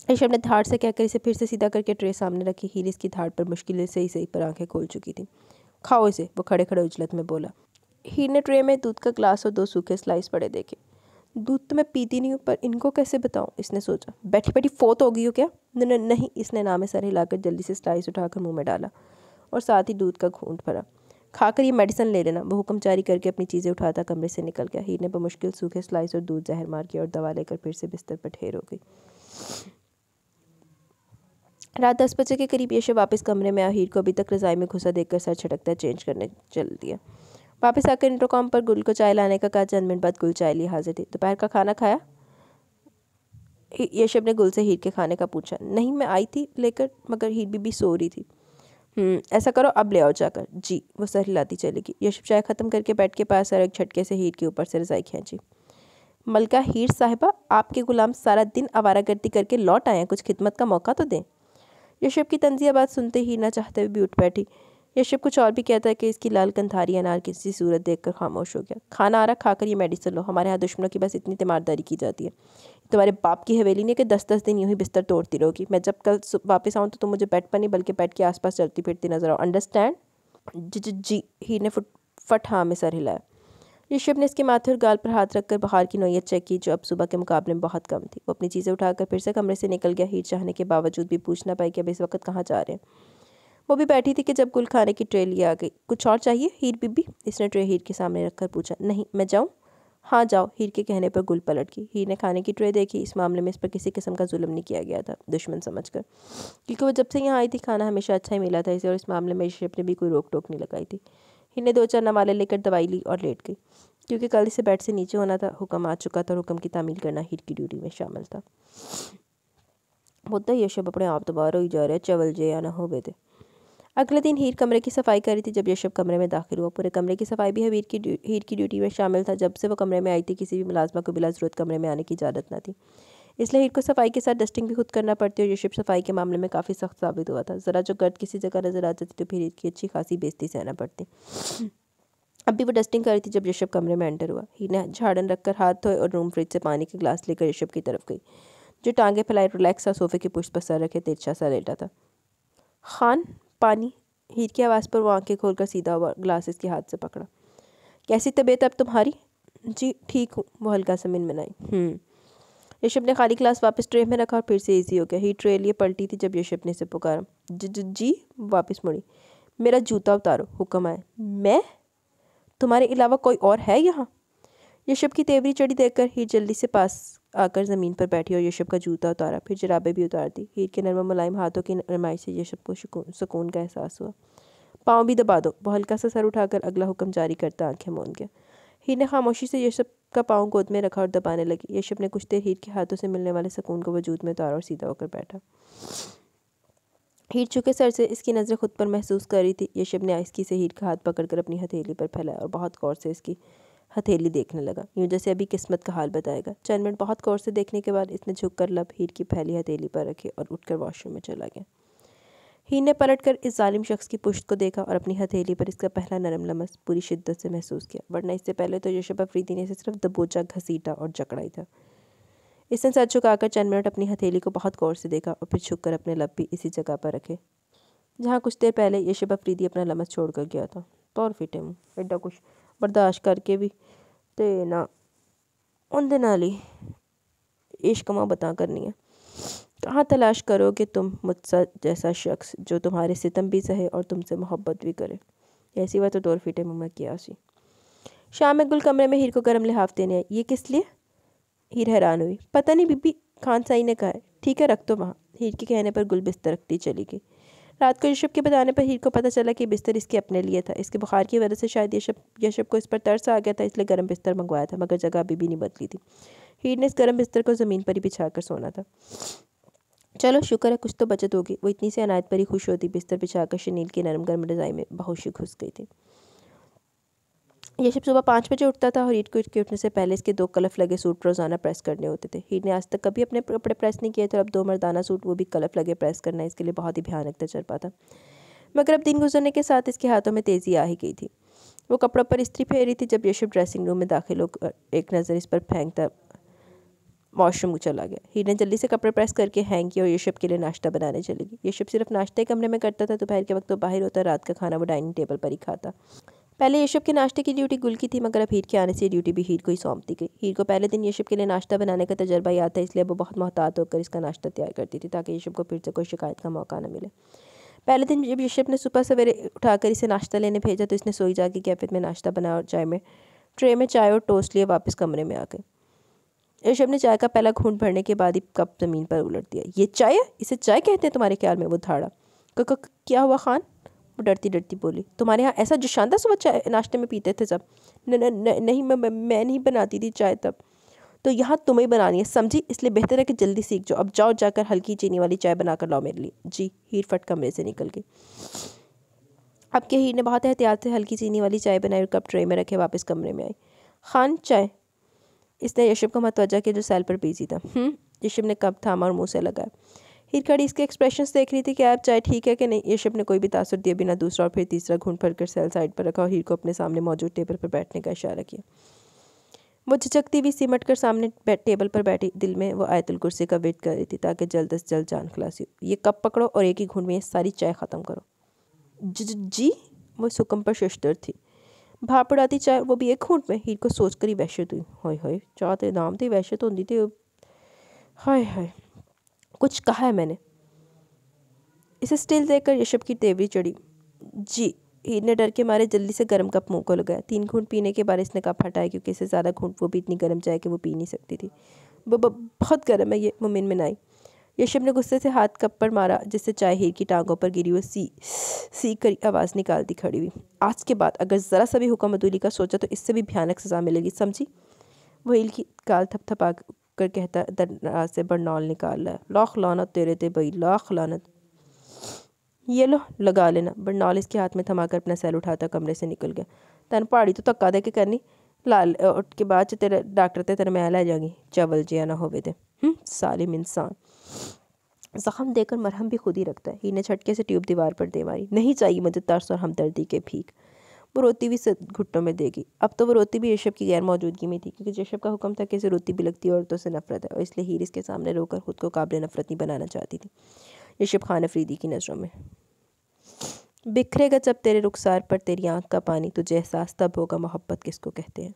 ऋषभ ने धाड़ से कहकर इसे फिर से सीधा करके ट्रे सामने रखी। हीर इसकी धाड़ पर मुश्किल से ही पर आंखें खोल चुकी थी। खाओ इसे, वो खड़े खड़े उजलत में बोला। हीर ने ट्रे में दूध का ग्लास और 2 सूखे स्लाइस पड़े देखे। दूध तो मैं पीती नहीं हूँ, पर इनको कैसे बताऊँ, इसने सोचा। बैठी बैठी फोत हो गई हो क्या? नहीं, इसने ना में सर हिलाकर जल्दी से स्लाइस उठाकर मुंह में डाला और साथ ही दूध का घूंट भरा। खाकर ये मेडिसिन ले लेना, वो हुक्म जारी करके अपनी चीज़ें उठाता कमरे से निकल गया। हीर ने बमुश्किल सूखे स्लाइस और दूध जहर मार किया और दवा लेकर फिर से बिस्तर पर ढेर हो गई। रात 10 बजे के करीब यशव वापस कमरे में आया। हीर को अभी तक रज़ाई में घुसा देखकर सर झटकता चेंज करने चल दिया। वापस आकर इंटरकॉम पर गुल को चाय लाने का कहा। चंद मिनट बाद गुल चाय लिए हाजिर थी। दोपहर का खाना खाया? यशव ने गुल से हीर के खाने का पूछा। नहीं, मैं आई थी लेकर, मगर हीर बीबी सो रही थी। ऐसा करो, अब ले आओ जाकर। जी, वो सर हिलाती चली गई। यशव चाय ख़त्म करके बेड के पास एक झटके से हीर के ऊपर से रज़ाई खींची। मलका हीर साहिबा, आपके गुलाम सारा दिन आवारागर्दी करके लौट आए हैं, कुछ खिदमत का मौका तो दें। यशव की तंजिया बात सुनते ही ना चाहते हुए भी उठ बैठी। यशव कुछ और भी कहता है कि इसकी लाल कंधारी अनार किसी सूरत देखकर खामोश हो गया। खाना आ रहा, खाकर ये मेडिसिन लो। हमारे यहाँ दुश्मनों की बस इतनी तीमारदारी की जाती है। तुम्हारे बाप की हवेली ने कि 10-10 दिन यूं ही बिस्तर तोड़ती रहोगी। मैं जब कल वापस आऊँ तो तुम मुझे बेड पर नहीं बल्कि बेड के आसपास चलती फिरती नजर आओ। अंडरस्टैंड? जी। हीर ने फट हाँ में सर हिलाया। ऋषभ ने इसके माथे और गाल पर हाथ रखकर बाहर की नौयत चेक की, जो अब सुबह के मुकाबले में बहुत कम थी। वो अपनी चीज़ें उठाकर फिर से कमरे से निकल गया। हीर चाहने के बावजूद भी पूछ ना पाई कि अब इस वक्त कहाँ जा रहे हैं। वो भी बैठी थी कि जब गुल खाने की ट्रे लिए आ गई। कुछ और चाहिए हीर बीबी? इसने ट्रे हीर के सामने रखकर पूछा। नहीं, मैं जाऊँ? हाँ जाओ। हीर के कहने पर गुल पलट गई। हीर ने खाने की ट्रे देखी। इस मामले में इस पर किसी किस्म का जुल्म नहीं किया गया था, दुश्मन समझकर, क्योंकि वो जब से यहाँ आई थी खाना हमेशा अच्छा ही मिला था इसे, और इस मामले में ऋषभ ने भी कोई रोक टोक नहीं लगाई थी। हीर ने 2-4 नवाले लेकर दवाई ली और लेट गई, क्योंकि कल इसे बेड से नीचे होना था। हुक्म आ चुका था और हुक्म की तामील करना हीर की ड्यूटी में शामिल था। मुद्दा यशव अपने आप दोबारा ही जा रहा है, चवल जे या ना हो गए थे। अगले दिन हीर कमरे की सफाई कर रही थी जब यशव कमरे में दाखिल हुआ। पूरे कमरे की सफाई भी हीर की ड्यूटी में शामिल था। जब से वो कमरे में आई थी किसी भी मुलाजमा को बिला ज़रूरत कमरे में आने की इजाज़त न थी, इसलिए हीर को सफाई के साथ डस्टिंग भी खुद करना पड़ती और यशव सफाई के मामले में काफ़ी सख्त साबित हुआ था। ज़रा जो गर्द किसी जगह नजर आ जाती तो फिर हीर की अच्छी खासी बेइज्जती सहना पड़ती। अब भी वो डस्टिंग कर रही थी जब यशव कमरे में एंटर हुआ। हीर ने झाड़न रखकर हाथ धोए और रूम फ्रिज से पानी के ग्लास लेकर यशव की तरफ गई, जो टांगे फैलाए रिलैक्स सा सोफे की पुष्ट पर सर रखे तिरछा सा लेटा था। खान, पानी। हीर की आवाज़ पर वो आंखें खोलकर सीधा हुआ, ग्लास इसके हाथ से पकड़ा। कैसी तबीयत अब तुम्हारी? जी ठीक हूँ, वो हल्का सा मिनमिनाई। यशव ने खाली ग्लास वापस ट्रे में रखा और फिर से इजी हो गया। हीर ट्रे लिए पलटी थी जब यशव ने इसे पुकारा। जी। वापस मुड़ी। मेरा जूता उतारो, हुक्म आया। मैं? तुम्हारे अलावा कोई और है यहाँ? यशव की तेवरी चढ़ी देखकर हीर जल्दी से पास आकर ज़मीन पर बैठी और यशव का जूता उतारा, फिर जराबे भी उतार दी। हीर के नरम मुलायम हाथों की नरमाई से यशव को सुकून का एहसास हुआ। पाँव भी दबा दो, वो हल्का सा सर उठाकर अगला हुक्म जारी करता आंखें मूंद गया। हीर ने खामोशी से यशव का पाँव गोद में रखा और दबाने लगी। यशव ने कुछ देर हीर के हाथों से मिलने वाले सुकून को वजूद में उतारा और सीधा होकर बैठा। हीर चुके सर से इसकी नज़रें खुद पर महसूस कर रही थी। यशव ने आहिस्ती से हीर का हाथ पकड़कर अपनी हथेली पर फैलाया और बहुत गौर से इसकी हथेली देखने लगा, यूँ जैसे अभी किस्मत का हाल बताएगा। चंद मिनट बहुत गौर से देखने के बाद इसने झुककर लब हीर की फैली हथेली पर रखे और उठकर वॉशरूम में चला गया। हीर ने पलटकर इस जालिम शख्स की पुश्त को देखा और अपनी हथेली पर इसका पहला नरम लमस पूरी शिद्दत से महसूस किया, वरना इससे पहले तो यशव अफरीदी ने इसे सिर्फ दबोचा, घसीटा और जकड़ा ही था। इसने सर झुकाकर चंद मिनट अपनी हथेली को बहुत गौर से देखा और फिर झुककर अपने लब भी इसी जगह पर रखे जहाँ कुछ देर पहले यशव अफरीदी अपना लमस छोड़कर गया था। तौर फिटे मुँह, एडा कुछ बर्दाश्त करके भी ते ना उनदे नाल ही इश्क मोहब्बतां करनी है। कहाँ तलाश करोगे तुम मुझसा जैसा शख्स जो तुम्हारे सितम भी सहे और तुमसे मोहब्बत भी करे। ऐसी बात तो दौर फिटे मुँह में किया सी। शाम में गुल कमरे में हीर को गर्म लिहाफ देने आई। ये किस लिए? हीर हैरान हुई। पता नहीं बीबी, खान साई ने कहा है। ठीक है, रख दो वहाँ। हीर के कहने पर गुल बिस्तर रखती चली गई। रात को यशव के बताने पर हीर को पता चला कि बिस्तर इसके अपने लिए था। इसके बुखार की वजह से शायद यशव को इस पर तरस आ गया था, इसलिए गर्म बिस्तर मंगवाया था, मगर जगह अभी भी नहीं बदली थी। हीर ने इस गर्म बिस्तर को ज़मीन पर ही बिछा कर सोना था। चलो शुक्र है कुछ तो बचत होगी, वो इतनी सी अनायत पर ही खुश होती। बिस्तर बिछाकर शनील की नरम गर्म रज़ाई में बेहोशी घुस गई थी। यशव सुबह 5 बजे उठता था और हीर को इसके उठने से पहले इसके 2 कलफ लगे सूट रोज़ाना प्रेस करने होते थे। हीर ने आज तक कभी अपने कपड़े प्रेस नहीं किए थे, अब 2 मर्दाना सूट, वो भी कलफ लगे, प्रेस करना इसके लिए बहुत ही भयानक तजुर्बा था। मगर अब दिन गुजरने के साथ इसके हाथों में तेज़ी आ ही गई थी। वो कपड़ों पर इस्त्री फेर रही थी जब यशब ड्रेसिंग रूम में दाखिल होकर एक नज़र इस पर फेंकता वॉशरूम चला गया। हीर ने जल्दी से कपड़े प्रेस करके हैंग किया और यशब के लिए नाश्ता बनाने चली गई। यशब सिर्फ नाश्ते कमरे में करता था, दोपहर के वक्त तो बाहर होता, रात का खाना वो डाइनिंग टेबल पर ही खाता। पहले यशब के नाश्ते की ड्यूटी गुल की थी, मगर अब हीर के आने से ड्यूटी भी हीर को ही सौंप दी गई। हीर को पहले दिन यशब के लिए नाश्ता बनाने का तजर्बा याद था, इसलिए वो बहुत मोहतात होकर इसका नाश्ता तैयार करती थी ताकि यशब को फिर से कोई शिकायत का मौका न मिले। पहले दिन जब यशब ने सुबह सवेरे उठाकर इसे नाश्ता लेने भेजा तो इसने सोई जागी कैफियत में नाश्ता बनाया और ट्रे में चाय और टोस्ट लिए वापस कमरे में आ गए। यशब ने चाय का पहला घूंट भरने के बाद ही कप ज़मीन पर उलट दिया। ये चाय है? इसे चाय कहते हैं तुम्हारे ख्याल में? वो धाड़ा। क्या हुआ खान? वो डरती डरती बोली। तुम्हारे यहाँ ऐसा जो शानदार सुबह चाय नाश्ते में पीते थे सब? नहीं, मैं नहीं बनाती थी चाय तब। तो यहाँ तुम्हें बनानी है, समझी? इसलिए बेहतर है कि जल्दी सीख जाओ। अब जाओ जाकर हल्की चीनी वाली चाय बनाकर लाओ मेरे लिए। जी। हीर फट कमरे से निकल गई। अब के हीर ने बहुत एहतियात से हल्की चीनी वाली चाय बनाई और कप ट्रे में रखे वापस कमरे में आई। खान चाय। इसने यशब को मतवजा किया जो सेल पर बिजी था। यशब ने कप थामा और मुँह से लगाया। हीर खड़ी इसके एक्सप्रेशंस देख रही थी कि आप चाय ठीक है कि नहीं। यशब ने कोई भी तासुर दिए बिना दूसरा और फिर तीसरा घूंट भरकर सेल साइड पर रखा और हीर को अपने सामने मौजूद टेबल पर बैठने का इशारा किया। वो झिझकती हुई सिमट कर सामने टेबल पर बैठी, दिल में वो आयतुल कुर्सी का वेट कर रही थी ताकि जल्द से जल्द जान खलासी हो। ये कप पकड़ो और एक ही घूंट में ये सारी चाय ख़त्म करो। जी। वो सुकम पर शशतर थी। भाप उड़ाती चाय, वो भी एक घूंट में। हीर को सोच कर ही वहशत हुई। हाय हाय, चाह तेरे नाम थी वहशत होती थी। हाय हाय, कुछ कहा है मैंने? इसे स्टिल देखकर यशब की तेवरी चढ़ी। जी। हीर ने डर के मारे जल्दी से गर्म कप मुंह को लगाया। 3 घूंट पीने के बाद इसने कप हटाया क्योंकि इससे ज़्यादा घूंट वो भी इतनी गर्म चाय कि वो पी नहीं सकती थी। वो बहुत गर्म है ये, वो मिनमिनाई। यशब ने गुस्से से हाथ कप पर मारा जिससे चाय हीर की टांगों पर गिरी। वो सी कर आवाज़ निकालती खड़ी हुई। आज के बाद अगर ज़रा सा भी हुक्म अदूली का सोचा तो इससे भी भयानक सज़ा मिलेगी, समझी? वो हीर की गाल थपथपा कर कहता दराज से बरनौल निकाल रहा है। लाख लानत तेरे ते भाई, लाख लानत। ये लो लगा लेना। बरनौल इसके हाथ में थमाकर अपना सेल उठाता कमरे से निकल गया। तन पहाड़ी तो धक्का दे के करनी लाल उठ के बाद तेरे डॉक्टर ते तेरे मैं लै जाएंगी चवल जिया ना होवे दे। सालिम इंसान। जख्म देकर मरहम भी खुद ही रखता है। हीर ने झटके से ट्यूब दीवार पर दे मारी। नहीं चाहिए मुझे तरस और हमदर्दी के भीख। वो रोती भी घुट्टों में देगी। अब तो वो रोती भी यशब की गैर मौजूदगी में थी क्योंकि यशब का हुक्म था कि इसे रोती भी लगती औरतों से नफरत है और इसलिए हीर इसके सामने रोकर खुद को काबिल नफरत नहीं बनाना चाहती थी यशब खान अफरीदी की नज़रों में। बिखरेगा जब तेरे रुखसार पर तेरी आंख का पानी, तुझे एहसास तब होगा मोहब्बत किसको कहते हैं।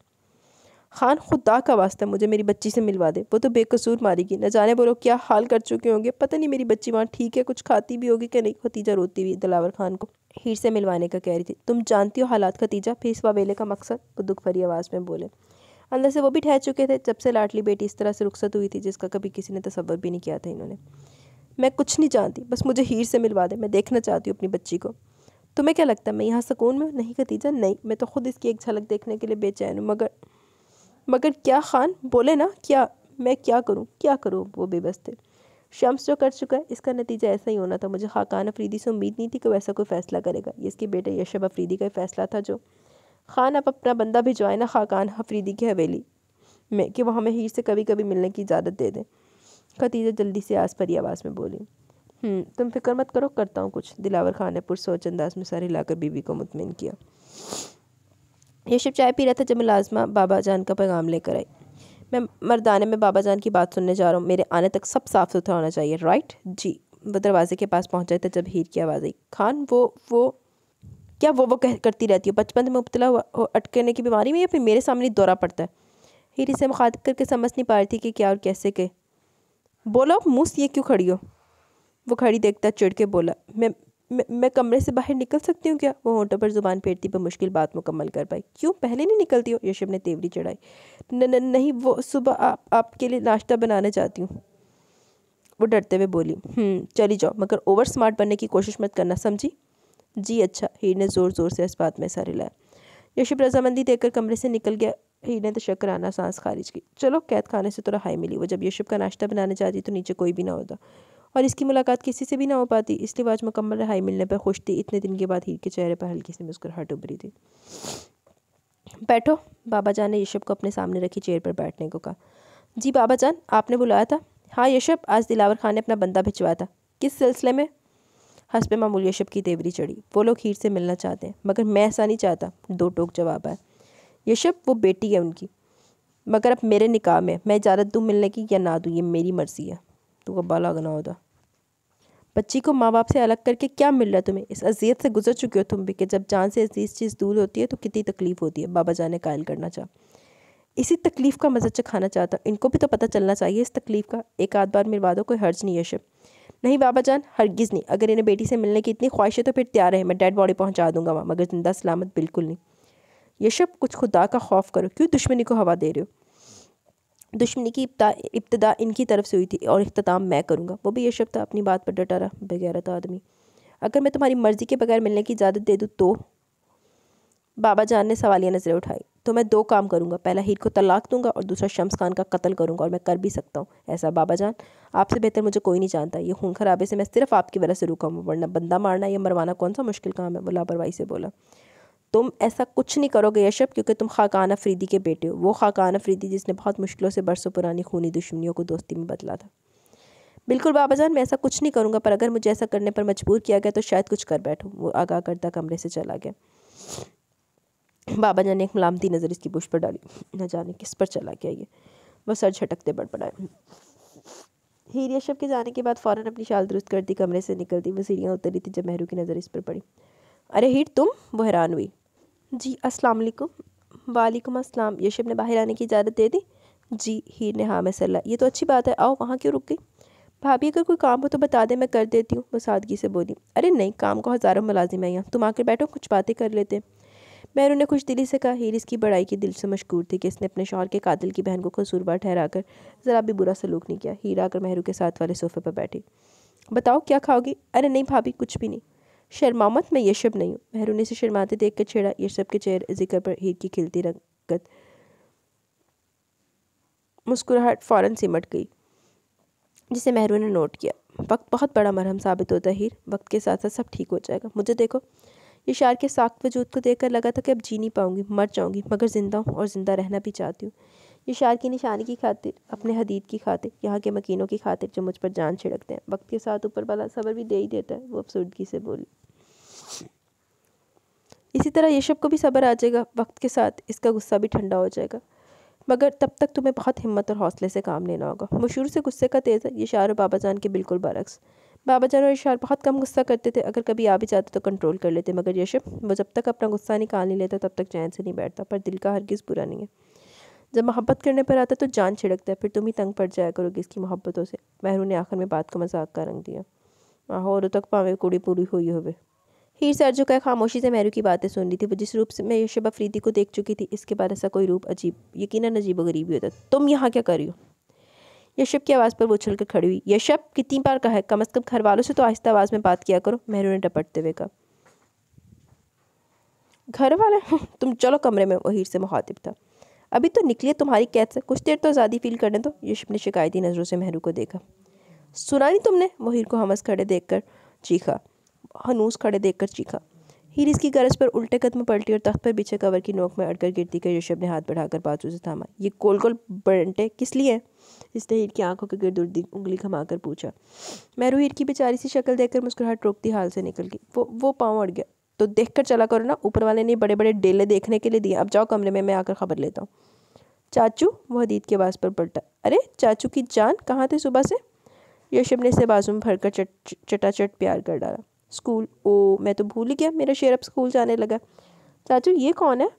खान खुदा का वास्ता मुझे मेरी बच्ची से मिलवा दे, वो तो बेकसूर मारेगी। न जाने वो लोग क्या हाल कर चुके होंगे। पता नहीं मेरी बच्ची वहाँ ठीक है, कुछ खाती भी होगी कि नहीं। खतीजा रोती हुई दिलावर खान को हीर से मिलवाने का कह रही थी। तुम जानती हो हालात खतीजा, फिर इस वावेले का मकसद? वो दुख भरी आवाज़ में बोले। अंदर से वो भी ठहर चुके थे जब से लाडली बेटी इस तरह से रुखसत हुई थी जिसका कभी किसी ने तसव्वुर भी नहीं किया था इन्होंने। मैं कुछ नहीं जानती, बस मुझे हीर से मिलवा दे। मैं देखना चाहती हूँ अपनी बच्ची को। तुम्हें क्या लगता है मैं यहाँ सुकून में हूँ? नहीं खतीजा नहीं, मैं तो खुद इसकी एक झलक देखने के लिए बेचैन हूँ। मगर क्या खान? बोले ना क्या? मैं क्या करूँ? वो बेबस थे। शम्स जो कर चुका है इसका नतीजा ऐसा ही होना था। मुझे खाकान अफरीदी से उम्मीद नहीं थी कि वैसा कोई फ़ैसला करेगा। ये इसके बेटे यशब अफरीदी का फैसला था जो खान अब अपना बंदा भिजवाए ना खाकान अफरीदी की हवेली में कि वो हमें हीर से कभी कभी मिलने की इजाज़त दे दें। खतीजा जल्दी से आस भरी आवाज़ में बोली। तुम फिक्र मत करो, करता हूँ कुछ। दिलावर खान ने पुरसोच अंदाज में सर हिलाकर बीवी को मुतमिन किया। यशब चाय पी रहा था जब मुलाजमा बाबा जान का पैगाम लेकर आई। मैं मर्दाने में बाबा जान की बात सुनने जा रहा हूँ, मेरे आने तक सब साफ़ सुथरा होना चाहिए, राइट? जी। वो दरवाजे के पास पहुँचा था जब हीर की आवाज़ आई। खान वो क्या वो करती रहती हो? बचपन में मुब्तला अटकने की बीमारी में या फिर मेरे सामने दौरा पड़ता है? हीर इसे मुखातिब करके समझ नहीं पा रही थी कि क्या और कैसे के। बोलो मुँह ये क्यों खड़ी हो? वो खड़ी देखता चिढ़ के बोला। मैं कमरे से बाहर निकल सकती हूँ क्या? वो होंठों पर ज़ुबान फेरती पर मुश्किल बात मुकम्मल कर पाई। क्यों, पहले नहीं निकलती हो? यशब ने तेवरी चढ़ाई। नहीं, वो सुबह आपके लिए नाश्ता बनाना चाहती हूँ, वो डरते हुए बोली। चली जाओ, मगर ओवर स्मार्ट बनने की कोशिश मत करना, समझी? जी अच्छा। हीर ने ज़ोर ज़ोर से इस बात में सर हिलाया। यशब रजामंदी देकर कमरे से निकल गया। हीर ने तो शक्राना सांस खारिज की। चलो, कैद खाने से तो रहाई मिली। वो जब यशब का नाश्ता बनाने जाती तो नीचे कोई भी ना होता और इसकी मुलाकात किसी से भी ना हो पाती, इसलिए आज मुकम्मल रहाई मिलने पर खुश थी। इतने दिन के बाद हीर के चेहरे पर हल्की सी मुस्कुराहट उभरी थी। बैठो। बाबा जान ने यशब को अपने सामने रखी चेयर पर बैठने को कहा। जी बाबा जान, आपने बुलाया था? हाँ यशब, आज दिलावर खान ने अपना बंदा भिजवाया था। किस सिलसिले में? हस्ब मामूल यशब की तेवरी चढ़ी। वो लोग हीर से मिलना चाहते हैं मगर मैं ऐसा नहीं चाहता। दो टोक जवाब आया। यशब, वो बेटी है उनकी, मगर अब मेरे निकाह में मैं इजाज़त दूँ मिलने की या ना दूँ ये मेरी मर्ज़ी है। तो वो बाला गना होता। बच्ची को माँ बाप से अलग करके क्या मिल रहा है तुम्हें? इस अजियत से गुजर चुके हो तुम भी कि जब जान से अजीज़ चीज़ दूर होती है तो कितनी तकलीफ़ होती है। बाबा जान ने कायल करना चाहा। इसी तकलीफ़ का मज़ा चखाना चाहता। इनको भी तो पता चलना चाहिए इस तकलीफ़ का। एक आध बार मिलवा दो, कोई हर्ज नहीं। यशब, नहीं बाबा जान, हरगिज़ नहीं। अगर इन्हें बेटी से मिलने की इतनी ख्वाहिश है तो फिर तैयार है, मैं डेड बॉडी पहुँचा दूँगा वहाँ, मगर जिंदा सलामत बिल्कुल नहीं। यशब, कुछ खुदा का खौफ करो, क्यों दुश्मनी को हवा दे रहे हो? दुश्मनी की इब्तदा इनकी तरफ से हुई थी और इख्तिताम मैं करूँगा। वो भी यशब था, अपनी बात पर डटा रहा। बेगैरत आदमी, अगर मैं तुम्हारी मर्ज़ी के बगैर मिलने की इजाज़त दे दूँ तो? बाबा जान ने सवालिया नज़रें उठाई। तो मैं दो काम करूँगा, पहला हीर को तलाक दूंगा और दूसरा शम्स खान का कत्ल करूँगा, और मैं कर भी सकता हूँ ऐसा। बाबा जान, आपसे बेहतर मुझे कोई नहीं जानता। ये खून खराबे से मैं सिर्फ आपकी वजह से रुका हूँ, वरना बंदा मारना या मरवाना कौन सा मुश्किल काम है। वो लापरवाही से बोला। तुम ऐसा कुछ नहीं करोगे यशब, क्योंकि तुम खाकान अफरीदी के बेटे हो। वो खाकान अफरीदी जिसने बहुत मुश्किलों से बरसों पुरानी खूनी दुश्मनियों को दोस्ती में बदला था। बिल्कुल बाबा जान, मैं ऐसा कुछ नहीं करूँगा, पर अगर मुझे ऐसा करने पर मजबूर किया गया तो शायद कुछ कर बैठूँ। वो आगाह करता कमरे से चला गया। बाबा जान ने एक मलामती नज़र इसकी बुश पर डाली। न जाने किस पर चला गया ये। वह सर झटकते बड़बड़ाए। हीर यशब के जाने के बाद फ़ौरन अपनी शाल दुरुस्त करती कमरे से निकलती। वो सीढ़ियाँ उतर रही थी जब मेहरू की नज़र इस पर पड़ी। अरे हीर, तुम? वो हैरान हुई। जी अस्सलाम वालेकुम। वालेकुम अस्सलाम। यशब ने बाहर आने की इजाज़त दे दी। जी। हीर ने हाँ में सर ला। ये तो अच्छी बात है, आओ। वहाँ क्यों रुक गई? भाभी, अगर कोई काम हो तो बता दे, मैं कर देती हूँ। वो सादगी से बोली। अरे नहीं, काम को हज़ारों मुलाजिम है यहाँ, तुम आकर बैठो, कुछ बातें कर लेते हैं। मेहरू ने खुश दिली से कहा। हीर इसकी बड़ाई की दिल से मशकूर थी कि इसने अपने शौहर के कातिल की बहन को कसूरवार ठहराकर ज़रा भी बुरा सलूक नहीं किया। हीर आकर मेहरू के साथ वाले सोफ़े पर बैठी। बताओ क्या खाओगी? अरे नहीं भाभी, कुछ भी नहीं। शर्माओ मत, मैं यशब नहीं हूँ। मेहरू ने इसे शर्माते देख कर छेड़ा। यशब के चेहरे जिक्र पर हीर की खिलती रंगत मुस्कुराहट फ़ौरन सिमट गई, जिसे मेहरू ने नोट किया। वक्त बहुत बड़ा मरहम साबित होता है हीर, वक्त के साथ साथ सब ठीक हो जाएगा। मुझे देखो। ये शार के साख्त वजूद को देखकर लगा था कि अब जी नहीं पाऊंगी, मर जाऊंगी, मगर ज़िंदा हूँ और ज़िंदा रहना भी चाहती हूँ। ये शार की निशानी की खातिर, अपने हदीद की खातिर, यहाँ के मकीनों की खातिर जो मुझ पर जान छिड़कते हैं। वक्त के साथ ऊपर वाला सब्र भी दे ही देता है। वो अफसुर्दगी से बोली। इसी तरह यशब को भी सब्र आ जाएगा वक्त के साथ, इसका गुस्सा भी ठंडा हो जाएगा, मगर तब तक तुम्हें बहुत हिम्मत और हौसले से काम लेना होगा। वो शुरू से गुस्से का तेज़ है। ये शार और बाबा जान के बिल्कुल बरक्स। बाबा जान और इशार बहुत कम गुस्सा करते थे, अगर कभी आ भी जाते तो कंट्रोल कर लेते, मगर यशब, वो जब तक अपना गुस्सा निकाल नहीं लेता तब तक चैन से नहीं बैठता। पर दिल का हरगिज़ बुरा नहीं है। जब मोहब्बत करने पर आता तो जान छिड़कता है, फिर तुम ही तंग पड़ जाया करोगे इसकी मोहब्बतों से। मेहरू ने आखिर में बात को मजाक का रंग दिया। आहो, और तक पावे कुड़ी पूरी हुई होवे। हीर सर झुकाए खामोशी से मेहरू की बातें सुन रही थी। वो जिस रूप से मैं यशब अफरीदी को देख चुकी थी, इसके बाद ऐसा कोई रूप अजीब, यकीनन अजीब व गरीब ही होता। तुम यहाँ क्या कर रही हो? यशब की आवाज़ पर वो उछल कर खड़ी हुई। यशब, कितनी बार कहा है, कम अज़ कम घर वालों से तो आहिस्ता आवाज़ में बात किया करो। मेहरू ने डपटते हुए कहा। घर वाले? तुम चलो कमरे में। वो हीर से मुखातिब था। अभी तो निकलिए तुम्हारी कैद से, कुछ देर तो आज़ादी फील करने दो। यशब ने शिकायती नज़रों से मेहरू को देखा। सुना नहीं तुमने? वो हीर को हनूस खड़े देखकर चीखा। हीर इसकी गरज पर उल्टे कदम पलटी और तख्त पर बिछे कवर की नोक में अड़कर गिरती कर यशब ने हाथ बढ़ाकर बाजू से थामा। ये गोल गोल बंटे किस लिए हैं? इसने हीर की आंखों के गिर्द उंगली घुमाकर पूछा। मेहरू हीर की बेचारी सी शक्ल देखकर मुस्कुराहट रोकती हाल से निकल गई। वो पाँव अड़ गया। तो देख कर चला करो ना, ऊपर वाले ने बड़े बड़े डेले देखने के लिए दिए। अब जाओ कमरे में, मैं आकर खबर लेता हूँ। चाचू? वो हदीद की आवाज़ पर पलटा। अरे चाचू की जान, कहाँ थे सुबह से? यशब ने इसे बाजू में भरकर चटाचट प्यार कर डाला। स्कूल? ओ, मैं तो भूल ही गया, मेरा शेर अब स्कूल जाने लगा। चाचू, ये कौन है?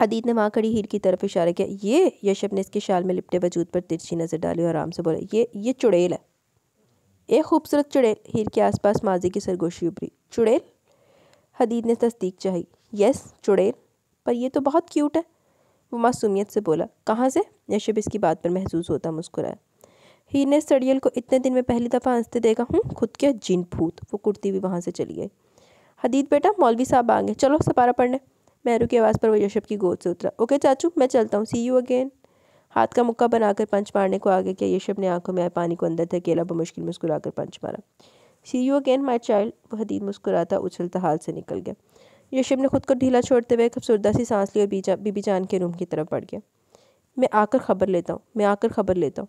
हदीद ने वहाँ खड़ी हीर की तरफ इशारा किया। ये? यशब ने इसके शाल में लिपटे वजूद पर तिरछी नज़र डाली और आराम से बोला। ये चुड़ैल है, एक खूबसूरत चुड़ैल। हीर के आसपास माजी की सरगोशी उभरी। चुड़ैल? हदीद ने तस्दीक चाही। यस, चुड़ैल, पर यह तो बहुत क्यूट है। वो मासूमियत से बोला। कहाँ से? यशब इसकी बात पर महसूस होता मुस्कुराया। हीर ने सड़ियल को इतने दिन में पहली दफ़ा हंसते देखा। खुद क्या जिन भूत। वो कुर्ती भी वहाँ से चली गई। हदीद बेटा, मौलवी साहब आ गए, चलो सपारा पढ़ने। मेहरू की आवाज़ पर वो यशब की गोद से उतरा। ओके चाचू, मैं चलता हूँ, सी यू अगेन। हाथ का मुक्का बनाकर पंच मारने को आगे किया। यशब ने आंखों में आए पानी को अंदर धकेला। मुश्किल मुस्कुराकर पंच मारा। सी यू अगेन माई चाइल्ड। वो हदीद मुस्कुराता उछलता हाल से निकल गया। यशब ने खुद को ढीला छोड़ते हुए खूबसूरता सी सांस ली और बीबी जान के रूम की तरफ बढ़ गया। मैं आकर खबर लेता हूँ।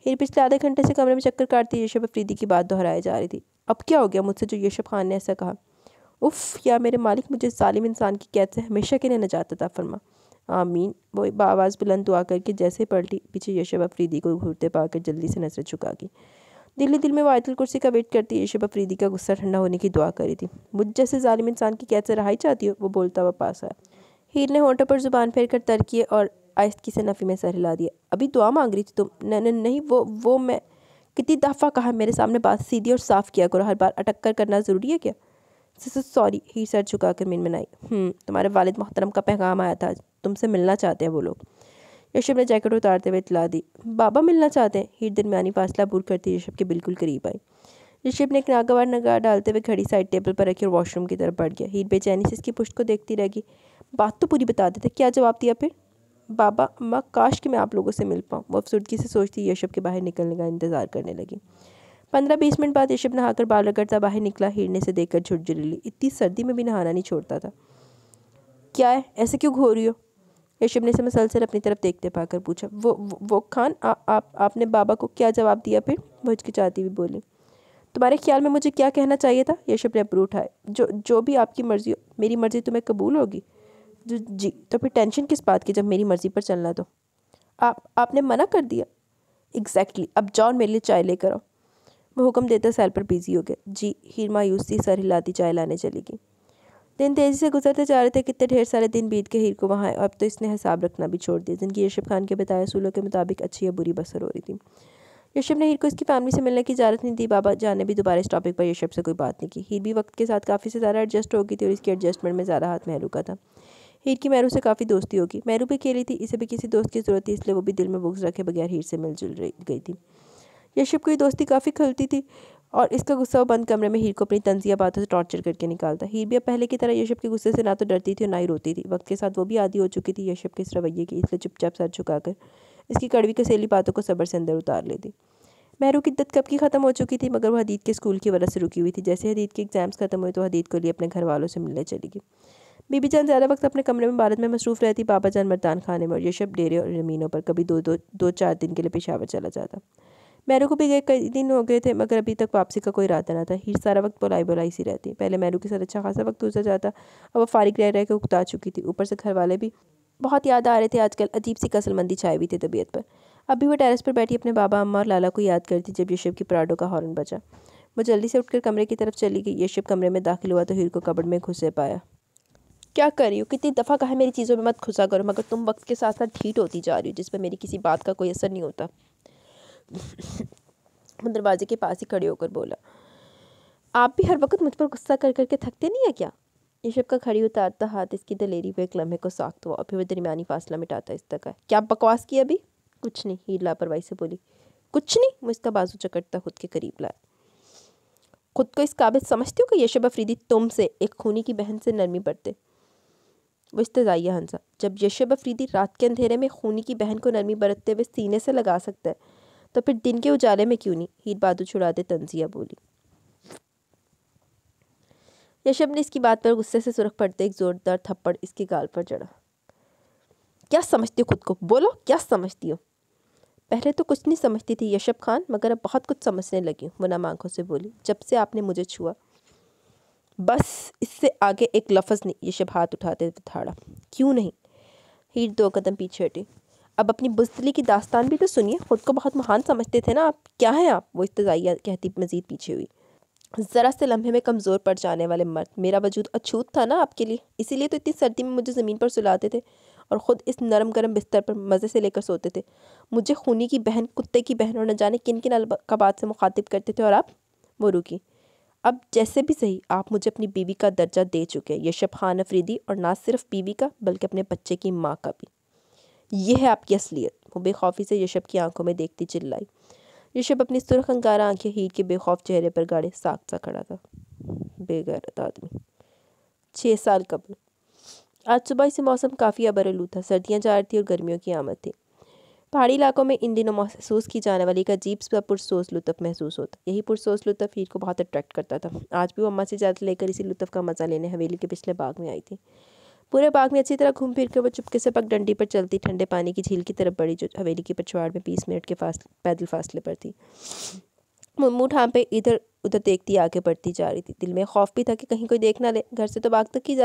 हीर पिछले आधे घंटे से कमरे में चक्कर काटती यशब अफरीदी की बात दोहराई जा रही थी। अब क्या हो गया मुझसे जो यशब खान ने ऐसा कहा? उफ़ या मेरे मालिक, मुझे जालिम इंसान की कैद से हमेशा के लिए निजात अता फरमा। आमीन। वो आवाज़ बुलंद दुआ करके जैसे पलटी, पीछे यशब अफरीदी को घूरते पाकर जल्दी से नजर झुका गई। दिल में वो आयतुल कुर्सी का वेट करती यशब अफरीदी का गुस्सा ठंडा होने की दुआ करी थी। मुझ जैसे जालिम इंसान की कैद से रहाई चाहती हो? वो बोलता हुआ पास आया। हीर ने होंठों पर जुबान फेर कर तर किए और आहिस्तगी से नफ़ी में सर हिला दिया। अभी दुआ मांग रही थी तुम? नहीं, वो मैं कितनी दफ़ा कहा मेरे सामने बात सीधी और साफ़ किया करो, हर बार अटक कर करना ज़रूरी है क्या? सॉरी। हीर सर झुकाकर मिनमिनाई। तुम्हारे वालिद मोहतरम का पैगाम आया था, तुमसे मिलना चाहते हैं वो लोग। यशब ने जैकेट उतारते हुए इतला दी। बाबा मिलना चाहते हैं? हीर दरमियानी फासला दूर करती यशब के बिल्कुल करीब आई। यशब ने एक नागवार नगाह डालते हुए घड़ी साइड टेबल पर रखी और वॉशरूम की तरफ बढ़ गया। हीर बेचैनी से इसकी पुश्त को देखती रहेगी। बात तो पूरी बता देते। क्या जवाब दिया फिर? बाबा अम्मा, काश कि मैं आप लोगों से मिल पाऊँ। वो अफसुर्दगी से सोचती यशब के बाहर निकलने का इंतज़ार करने लगी। 15-20 मिनट बाद यशब नहाकर बाल रगड़ता बाहर निकला। हीर ने से देखकर झुरझुरी ली। इतनी सर्दी में भी नहाना नहीं छोड़ता था। क्या है, ऐसे क्यों घो रही हो? यशब ने से मसलसल अपनी तरफ देखते पाकर पूछा। वो खान, आपने बाबा को क्या जवाब दिया फिर? वो हिचकिचाती हुई बोली। तुम्हारे ख्याल में मुझे क्या कहना चाहिए था? यशब ने अबरू उठाए। जो भी आपकी मर्जी हो। मेरी मर्जी तुम्हें कबूल होगी? जी। तो फिर टेंशन किस बात की, जब मेरी मर्जी पर चलना तो आपने मना कर दिया? एग्जैक्टली। अब जाओ मेरे लिए चाय लेकर आओ। वो हुक्म देते सेल पर बिजी हो गए। जी। हीर मायूसी सर हिलाती चाय लाने चली गई। दिन तेज़ी से गुजरते जा रहे थे। कितने ढेर सारे दिन बीत के हीर को वहाँ अब तो इसने हिसाब रखना भी छोड़ दिया। जिनकी यशब खान के बताए असूलों के मुताबिक अच्छी या बुरी बसर हो रही थी। यशब ने हीर को इसकी फैमिली से मिलने की इजाज़त नहीं दी। बाबा जान ने भी दोबारा इस टॉपिक पर यशब से कोई बात नहीं की। हीर भी वक्त के साथ काफ़ी से ज़्यादा एडजस्ट हो गई थी और इसके एडजस्टमेंट में ज़्यादा हाथ महरू का था। हीर की महरू से काफ़ी दोस्ती होगी। महरू भी अकेली थी, इसे भी किसी दोस्त की ज़रूरत थी, इसलिए वो भी दिल में बुग़्ज़ रखे बगैर हीर से मिलजुल गई थी। यशब को ये दोस्ती काफ़ी खलती थी और इसका गुस्सा वो बंद कमरे में हीर को अपनी तंजिया बातों से टॉर्चर करके निकालता। हीर भी अब पहले की तरह यशब के गुस्से से ना तो डरती थी और ना ही रोती थी। वक्त के साथ वो भी आदी हो चुकी थी यशब के इस रवैये की, इसलिए चुपचाप सर झुकाकर इसकी कड़वी कसेली बातों को सब्र से अंदर उतार लेती। महरू की इद्दत कब की ख़त्म हो चुकी थी, मगर वह हदीद के स्कूल की वजह से रुकी हुई थी। जैसे हदीद के एग्जाम्स खत्म हुए तो हदीद को लिए अपने घर वालों से मिलने चली गई। बीबी जान ज़्यादा वक्त अपने कमरे में भारत में मसरूफ़ रहती, बाबा जान मर्दान खाने में और यशब डेरे और ज़मीनों पर। कभी दो चार दिन के लिए पेशावर चला जाता। मैरू को भी गए कई दिन हो गए थे, मगर अभी तक वापसी का कोई इरादा ना था। हीर सारा वक्त बुलाई सी रहती। पहले मैरू के साथ अच्छा खासा वक्त गुजर जाता, अब वो फारिग रह के उकता चुकी थी। ऊपर से घर वाले भी बहुत याद आ रहे थे आजकल। अजीब सी कसलमंदी छाई हुई थी तबीयत पर। अभी वो टेरेस पर बैठी अपने बाबा, अम्मा और लाला को याद करती जब यशब की पराडो का हॉर्न बजा। वो जल्दी से उठकर कमरे की तरफ चली गई। यशब कमरे में दाखिल हुआ तो हीर को कबर्ड में घुसे पाया। क्या कर रही हो? कितनी दफ़ा कहा मेरी चीज़ों में मत घुसा करो, मगर तुम वक्त के साथ साथ ढीठ होती जा रही हो, जिस पर मेरी किसी बात का कोई असर नहीं होता। वो दरवाजे के पास ही खड़े होकर बोला। आप भी हर वक्त मुझ पर गुस्सा कर करके थकते नहीं है क्या? यशब का खड़ी उतारता हाथ इसकी दलेरी पे एक लम्हे को साख्त हुआ और फिर वह दरमियानी फासला मिटाता इस तक है। क्या बकवास की अभी? कुछ नहीं, हीर लापरवाही से बोली। कुछ नहीं? वो इसका बाजू चकटता खुद के करीब लाया। खुद को इस काबिल समझती हो कि यशब अफरीदी तुमसे, एक खूनी की बहन से, नरमी बरते? वो इस्तज़ाइया हंसा। जब यशब अफरीदी रात के अंधेरे में खूनी की बहन को नरमी बरतते हुए सीने से लगा सकता है, तो फिर दिन के उजाले में क्यों नहीं? हीर बाजू छुड़ाते तंजिया बोली। यशब ने इसकी बात पर गुस्से से सुर्ख पड़ते एक ज़ोरदार थप्पड़ इसके गाल पर चढ़ा। क्या समझती हो खुद को? बोलो, क्या समझती हो? पहले तो कुछ नहीं समझती थी यशब खान, मगर अब बहुत कुछ समझने लगी हूँ, वो नम आंखों से बोली। जब से आपने मुझे छुआ। बस, इससे आगे एक लफ्ज़ नहीं। यशब हाथ उठाते हुए थाड़ा। क्यों नहीं? हीर 2 कदम पीछे हटी। अब अपनी बुज़दिली की दास्तान भी तो सुनिए। खुद को बहुत महान समझते थे ना आप। क्या है आप? वो इस्तज़ाइया कहती मज़ीद पीछे हुई। ज़रा से लम्हे में कमज़ोर पड़ जाने वाले मर्द। मेरा वजूद अछूत था ना आपके लिए, इसीलिए तो इतनी सर्दी में मुझे ज़मीन पर सुलाते थे और ख़ुद इस नरम गरम बिस्तर पर मज़े से लेकर सोते थे। मुझे खूनी की बहन, कुत्ते की बहन और न जाने किन किन अलक़ाबात से मुखातिब करते थे। और आप? वो रुकी। अब जैसे भी सही, आप मुझे अपनी बीवी का दर्जा दे चुके हैं, यशब खान अफरीदी, और ना सिर्फ बीवी का बल्कि अपने बच्चे की माँ का भी। ये है आपकी असलियत। वो बेखौफी से यशब की आंखों में देखती चिल्लाई। यशब अपनी सुर्ख अंगारा आंखें हीर के बेखौफ चेहरे पर गाड़े साख्त सा खड़ा था। बेगैरत आदमी। 6 साल कबल। आज सुबह से मौसम काफ़ी अबरआलूद था। सर्दियाँ जा रही थी और गर्मियों की आमद थी। पहाड़ी इलाकों में इन दिनों महसूस की जाने वाली एक अजीब सा पुरसोस लुत्फ़ महसूस होता। यही पुरसोस लुत्फ़ हीर को बहुत अट्रैक्ट करता था। आज भी वो अम्मा से इजाज़त लेकर इसी लुत्फ़ का मज़ा लेने हवेली के पिछले बाग में आई थी। पूरे बाग में अच्छी तरह घूम फिर के वो चुपके से पगडंडी पर चलती ठंडे पानी की झील की तरफ बढ़ी, जो हवेली की पछवाड़ में 20 मिनट के पैदल फासले पर थी। मुँह ठाम पे इधर उधर देखती आगे बढ़ती जा रही थी। दिल में खौफ भी था कि कहीं कोई देख ना ले। घर से तो बाग तक की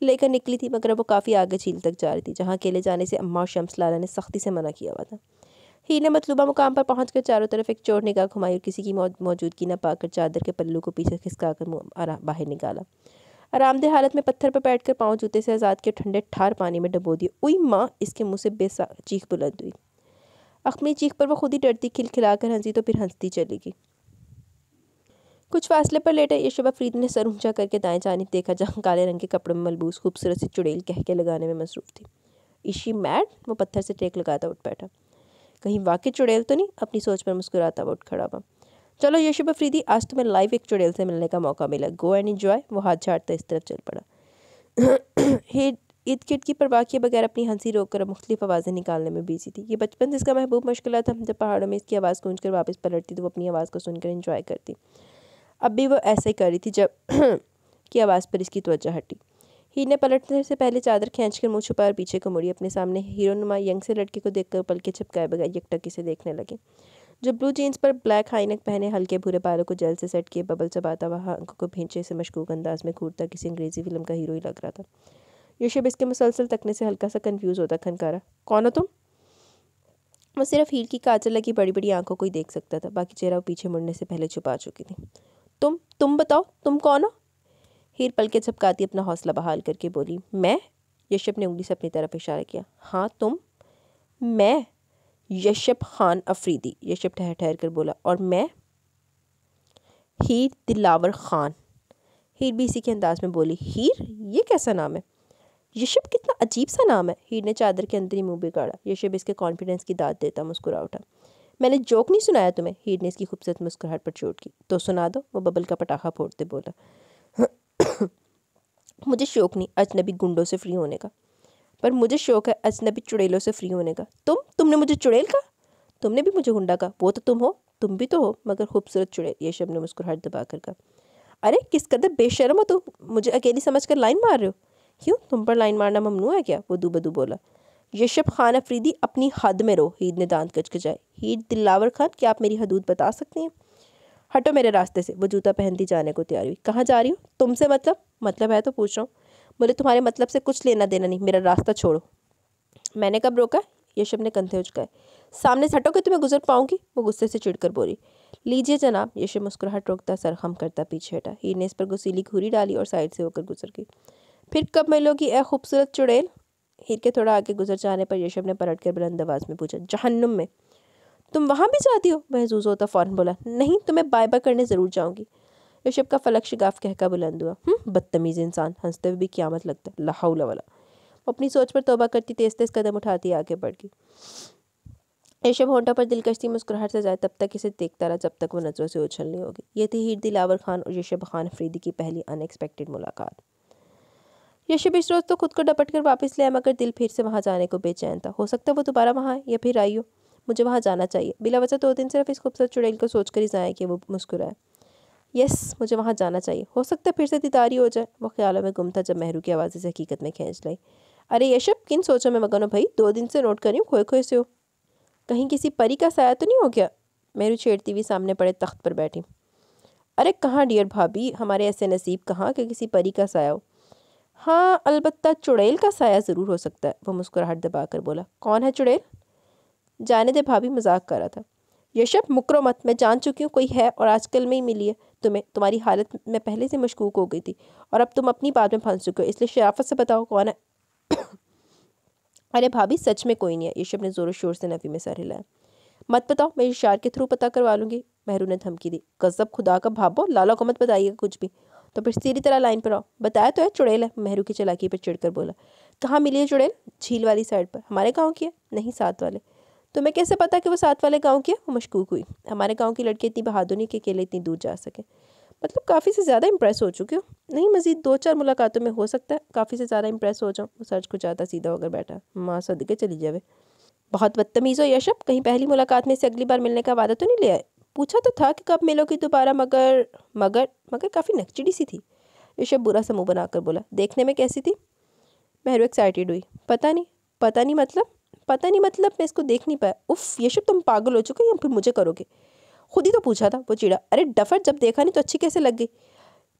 लेकर निकली थी, मगर वो काफ़ी आगे झील तक जा रही थी, जहाँ अकेले जाने से अम्मा और शम्स लाला ने सख्ती से मना किया हुआ था। हीर ने मतलूबा मुकाम पर पहुंचकर चारों तरफ एक चोर निगाह घुमाई और किसी की मौजूदगी न पाकर चादर के पल्लू को पीछे खिसकाकर बाहर निकाला। आरामदेह हालत में पत्थर पर बैठकर पाँव जूते से आज़ाद के ठंडे ठार पानी में डबो दिए। उई माँ! इसके मुँह से चीख बुलंद हुई। अपनी चीख पर वो खुद ही डरती खिलखिलाकर हंसी, तो फिर हंसती चली गई। कुछ फासले पर लेटे यशब अफरीदी ने सर ऊंचा करके दाएं जानिब देखा, जहाँ काले रंग के कपड़ों में मलबूस खूबसूरत सी चुड़ैल कहके लगाने में मसरूफ थी। इशी मैड? वो पत्थर से टेक लगाता उठ बैठा। कहीं वाकई चुड़ैल तो नहीं? अपनी सोच पर मुस्कुराता हुआ उठ खड़ा हुआ। चलो यशब अफरीदी, आज तुम्हें लाइव एक चुड़ैल से मिलने का मौका मिला। Go and enjoy. वो हाथ झाड़ता इस तरफ चल पड़ा। ईद किट की परवाह किए बगैर अपनी हंसी रोककर मुख्तलिफ आवाज़ें निकालने में बिजी थी। ये बचपन जिसका महबूब मुश्किल था। जब पहाड़ों में इसकी आवाज़ गूंजकर वापस पलटती तो वो अपनी आवाज़ को सुनकर एंजॉय करती। अब भी वो ऐसे ही कर रही थी जब की आवाज़ पर इसकी तवज्जो हटी। हीर ने पलटने से पहले चादर खींचकर मुंह छुपा और पीछे को मुड़ी। अपने सामने हीरोनुमा यंग से लड़के को देखकर पलके छिपकाए बगैर यकटकी से देखने लगे, जो ब्लू जीन्स पर ब्लैक हाईनेक पहने हल्के भूरे बालों को जेल से सेट किए बबल चबाता हुआ आंखों को भींचे से मशकूक अंदाज में घूरता किसी अंग्रेजी फिल्म का हीरो ही लग रहा था। यशब इसके मुसलसल तकने से हल्का सा कंफ्यूज होता खनकारा, कौन हो तुम? वो सिर्फ हीर की काजल लगी बड़ी बड़ी आंखों को ही देख सकता था, बाकी चेहरा वो पीछे मुड़ने से पहले छुपा चुकी थी। तुम बताओ, तुम कौन हो? हीर पलके झपकाती अपना हौसला बहाल करके बोली, मैं? यशब ने उंगली से अपनी तरफ इशारा किया। हाँ तुम? मैं यशब खान अफरीदी, यशब ठहर ठहर कर बोला। और मैं हीर दिलावर खान। हीर भी इसी के अंदाज में बोली। हीर? ये कैसा नाम है? यशब कितना अजीब सा नाम है। हीर ने चादर के अंदर ही मुंह बिगाड़ा। यशब इसके कॉन्फिडेंस की दाद देता मुस्कुरा उठा। मैंने जोक नहीं सुनाया तुम्हें? हीर ने इसकी खूबसूरत मुस्कुराहट पर चोट की। तो सुना दो, वो बबल का पटाखा फोड़ते बोला। मुझे शौक नहीं अजनबी गुंडों से फ्री होने का, पर मुझे शौक है अजनबी चुड़ैलों से फ्री होने का। तुमने मुझे चुड़ैल कहा? तुमने भी मुझे गुंडा कहा। वो तो तुम हो, तुम भी तो हो, मगर खूबसूरत चुड़ैल, यशब ने मुस्कुराहट दबा कर कहा। अरे किस कदर बेशर्म हो तुम, मुझे अकेली समझकर लाइन मार रहे हो। क्यों, तुम पर लाइन मारना ममनू है क्या? वो दूबदू बोला। यशब खान अफरीदी, अपनी हद में रहो। हीर ने दांत कचकचाए। हीर दिलावर खान, क्या आप मेरी हदूद बता सकती हैं? हटो मेरे रास्ते से। वो जूता पहनती जाने को तैयार हुई। कहाँ जा रही हो? तुमसे मतलब है तो पूछ रहा हूँ। बोले तुम्हारे मतलब से कुछ लेना देना नहीं, मेरा रास्ता छोड़ो। मैंने कब रोका? यशब ने कंधे उचकाए। सामने से हटोगे तो मैं गुजर पाऊंगी, वो गुस्से से चिढ़कर बोली। लीजिए जनाब। यशब मुस्कुराहट रोकता सर खम करता पीछे हटा। हीर ने इस पर गुस्सीली घूरी डाली और साइड से होकर गुजर गई। फिर कब मिलोगी ए खूबसूरत चुड़ैल? हीर के थोड़ा आगे गुजर जाने पर यशब ने पलट कर बुलंद आवाज में पूछा। जहन्नुम में। तुम वहाँ भी जाती हो? महजूज होता फ़ौरन बोला। नहीं, तुम्हें बाय बाय करने ज़रूर जाऊँगी। यशब का फलक शिगाफ कहका बुलंद हुआ। बदतमीज़ इंसान, हंसते हुए भी क़यामत लगता है। ला हौला वला। वो अपनी सोच पर तौबा करती तेज़ तेज़ कदम उठाती आगे बढ़ गई। यशब होंठों पर दिलकश मुस्कुराहट से जाए तब तक इसे देखता रहा जब तक वो नज़रों से ओझल नहीं होगी। ये थी हीर दिलावर खान और यशब खान अफरीदी की पहली अनएक्सपेक्टेड मुलाकात। यशब इस रोज़ तो खुद को डपट कर वापस ले आया, मगर दिल फिर से वहाँ जाने को बेचैन था। हो सकता है वो दोबारा वहाँ आए या फिर आई हो। मुझे वहाँ जाना चाहिए। बिला वजह 2 दिन सिर्फ इस खूबसूरत चुड़ैल को सोचकर ही जाए कि वो मुस्कुराए। यस, मुझे वहाँ जाना चाहिए। हो सकता है फिर से दीदारी हो जाए। वो ख्यालों में गुम था जब मेहरू की आवाज़ से हकीकत में खींच लाई। अरे यशब, किन सोचों में मगन हो भाई? 2 दिन से नोट कर रही हूँ, खोए खोए से हो। कहीं किसी परी का साया तो नहीं हो गया? मेहरू छेड़ती हुई सामने पड़े तख्त पर बैठी। अरे कहाँ डियर भाभी, हमारे ऐसे नसीब कहाँ कि किसी परी का साया हो। हाँ, अलबत्ता चुड़ैल का साया ज़रूर हो सकता है। वो मुस्कुराहट दबाकर बोला। कौन है चुड़ैल? जाने दे भाभी, मजाक कर रहा था। यशब मुकरो मत, मैं जान चुकी हूँ कोई है और आजकल में ही मिली है तुम्हें। तुम्हारी हालत में पहले से मशकूक हो गई थी और अब तुम अपनी बात में फंस चुके हो, इसलिए शराफत से बताओ कौन है। अरे भाभी, सच में कोई नहीं है। यशब ने ज़ोर शोर से नफ़ी में सर हिलाया। मत बताओ, मैं इशार के थ्रू पता करवा लूँगी। मेहरू ने धमकी दी। गज़ब, खुदा का भाबो, लाला को मत बताइएगा कुछ भी। तो फिर सीधी तरह लाइन पर आओ। बताया तो है चुड़ैल है। मेहरू की चालाकी पर चिढ़कर बोला। कहाँ मिली है चुड़ैल? झील वाली साइड पर। हमारे गाँव की है? नहीं, साथ वाले। तुम्हें कैसे पता कि वो साथ वाले गांव की है? वो मशकूक हुई। हमारे गांव की लड़की इतनी बहादुर नहीं कि अकेले इतनी दूर जा सके। मतलब काफ़ी से ज़्यादा इंप्रेस हो चुके हो? नहीं, मज़ीद 2-4 मुलाकातों में हो सकता है काफ़ी से ज़्यादा इंप्रेस हो जाऊँ। वो सच को ज़्यादा सीधा होकर बैठा। माँ सदके चली जावे। बहुत बदतमीज़ हो यशब, कहीं पहली मुलाकात में से अगली बार मिलने का वादा तो नहीं लिया है? पूछा तो था कि कब मिलोगी दोबारा, मगर काफ़ी नकचिड़ी सी थी। यशब बुरा सा मुँह बनाकर बोला। देखने में कैसी थी? मेहरू एक्साइटेड हुई। पता नहीं, पता नहीं मतलब, पता नहीं मतलब, मैं इसको देख नहीं पाया। उफ़ यशब तुम पागल हो चुके हो या फिर मुझे करोगे? खुद ही तो पूछा था। वो चिड़ा। अरे डफर, जब देखा नहीं तो अच्छी कैसे लग गई?